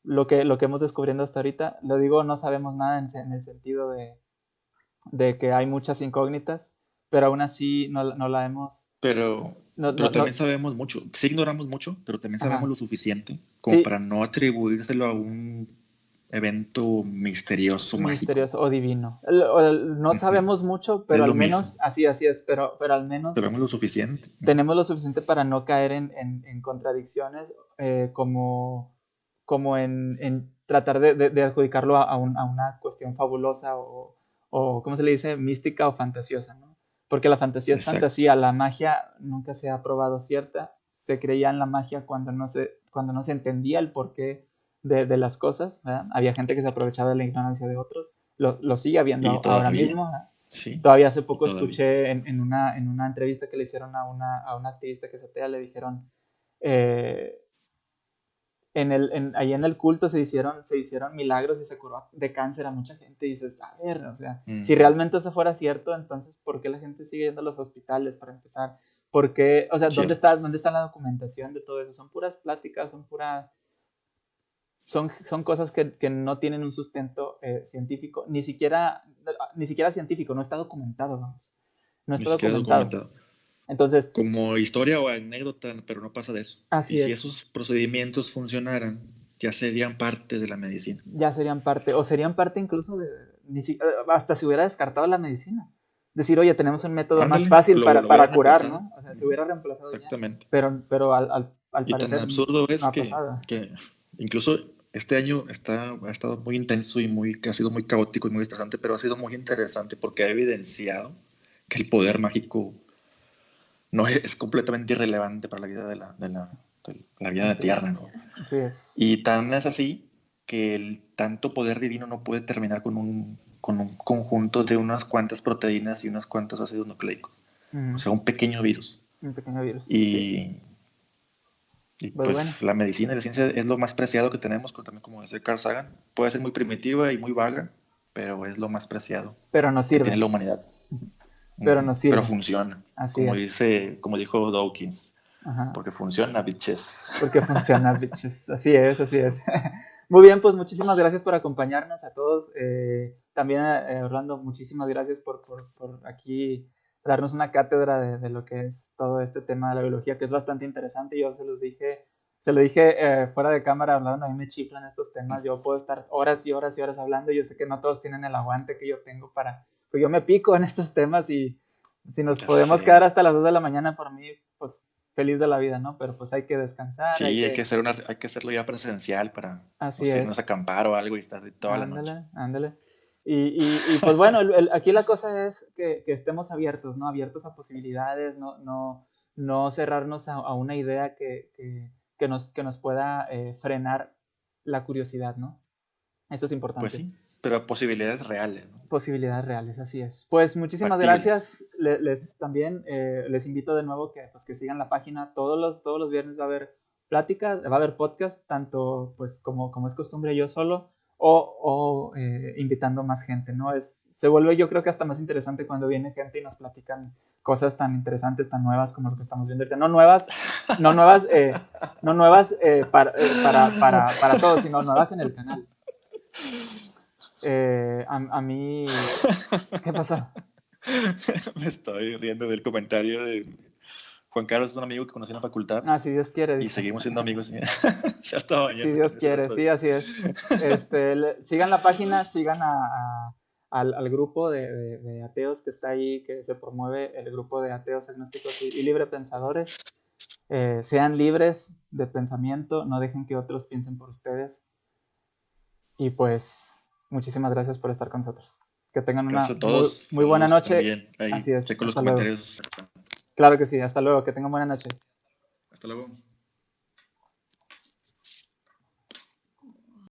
lo que hemos descubriendo hasta ahorita, lo digo, no sabemos nada en el sentido de que hay muchas incógnitas, pero aún así no la hemos... Pero también sabemos mucho, sí ignoramos mucho, pero también sabemos Ajá. lo suficiente como para no atribuírselo a un evento misterioso, mágico. O divino. No sabemos mucho, pero Es al lo mismo. menos, así es, pero al menos Sabemos lo suficiente. tenemos lo suficiente para no caer en contradicciones, como en tratar de adjudicarlo a una cuestión fabulosa o, ¿cómo se le dice? Mística o fantasiosa, ¿no? Porque la fantasía es Exacto. fantasía, la magia nunca se ha probado cierta. Se creía en la magia cuando no se entendía el porqué de las cosas, ¿verdad? Había gente que se aprovechaba de la ignorancia de otros, lo sigue habiendo Y ahora todavía, mismo, ¿verdad? sí, Todavía hace poco todavía. escuché en una entrevista que le hicieron a una activista que es atea, le dijeron, ahí en el culto se hicieron milagros y se curó de cáncer a mucha gente. Y dices, a ver, o sea, si realmente eso fuera cierto, entonces, ¿por qué la gente sigue yendo a los hospitales para empezar? ¿Por qué? O sea, ¿dónde está la documentación de todo eso? Son puras pláticas, son cosas que no tienen un sustento científico, ni siquiera científico, no está documentado, vamos. No Ni está siquiera documentado. Entonces, como historia o anécdota, pero no pasa de eso. Así y si es. esos procedimientos funcionaran, ya serían parte de la medicina. Ya serían parte, o serían parte incluso hasta se hubiera descartado la medicina. Decir, oye, tenemos un método más fácil para curar, ¿no? O sea, se hubiera reemplazado exactamente. Ya. Pero al Y parecer tan absurdo es no ha pasado. que incluso este año ha estado muy intenso y ha sido muy caótico y muy estresante, pero ha sido muy interesante porque ha evidenciado que el poder mágico no es completamente irrelevante para la vida de la vida de la Tierra, ¿no? Así es. Y tan es así que el tanto poder divino no puede terminar con un conjunto de unas cuantas proteínas y unos cuantos ácidos nucleicos. O sea, un pequeño virus. Un pequeño virus. Y pues bueno, la medicina y la ciencia es lo más preciado que tenemos, pero también como dice Carl Sagan, puede ser muy primitiva y muy vaga, pero es lo más preciado pero nos sirve. que tiene la humanidad. Pero nos sirve. Pero funciona. Así como dijo Dawkins. Ajá. Porque funciona, bitches. Porque funciona, bitches. Así es. Muy bien, pues muchísimas gracias por acompañarnos a todos. También, Orlando, muchísimas gracias por aquí darnos una cátedra de lo que es todo este tema de la biología, que es bastante interesante. Yo se lo dije fuera de cámara, hablando, a mí me chiflan estos temas. Yo puedo estar horas y horas y horas hablando. Yo sé que no todos tienen el aguante que yo tengo pues yo me pico en estos temas, y si nos podemos quedar hasta las 2 de la mañana, por mí, pues feliz de la vida, ¿no? Pero pues hay que descansar. Sí, hay que hacerlo ya presencial para irnos a acampar o algo y estar toda la noche. Ándale. Y pues bueno, aquí la cosa es que estemos abiertos, ¿no? Abiertos a posibilidades, no cerrarnos a una idea que nos pueda frenar la curiosidad, ¿no? Eso es importante. Pues sí, pero posibilidades reales, ¿no? Posibilidades reales, así es. Pues muchísimas gracias. También les invito de nuevo que sigan la página. Todos los viernes va a haber pláticas, va a haber podcast, tanto pues como es costumbre yo solo, o invitando más gente, ¿no? Se vuelve, yo creo que hasta más interesante cuando viene gente y nos platican cosas tan interesantes, tan nuevas como lo que estamos viendo ahorita. No nuevas para todos, sino nuevas en el canal. A mí... ¿Qué pasó? Me estoy riendo del comentario de Juan Carlos, es un amigo que conocí en la facultad. Si Dios quiere. Y seguimos siendo amigos. Si Dios quiere, sí, así es. Sigan la página, sigan al grupo de ateos que está ahí, que se promueve, el grupo de ateos, agnósticos y libre pensadores. Sean libres de pensamiento, no dejen que otros piensen por ustedes. Y pues, muchísimas gracias por estar con nosotros. Que tengan una muy buena noche. Así es. Checo los comentarios. Claro que sí, hasta luego, que tengan buena noche. Hasta luego.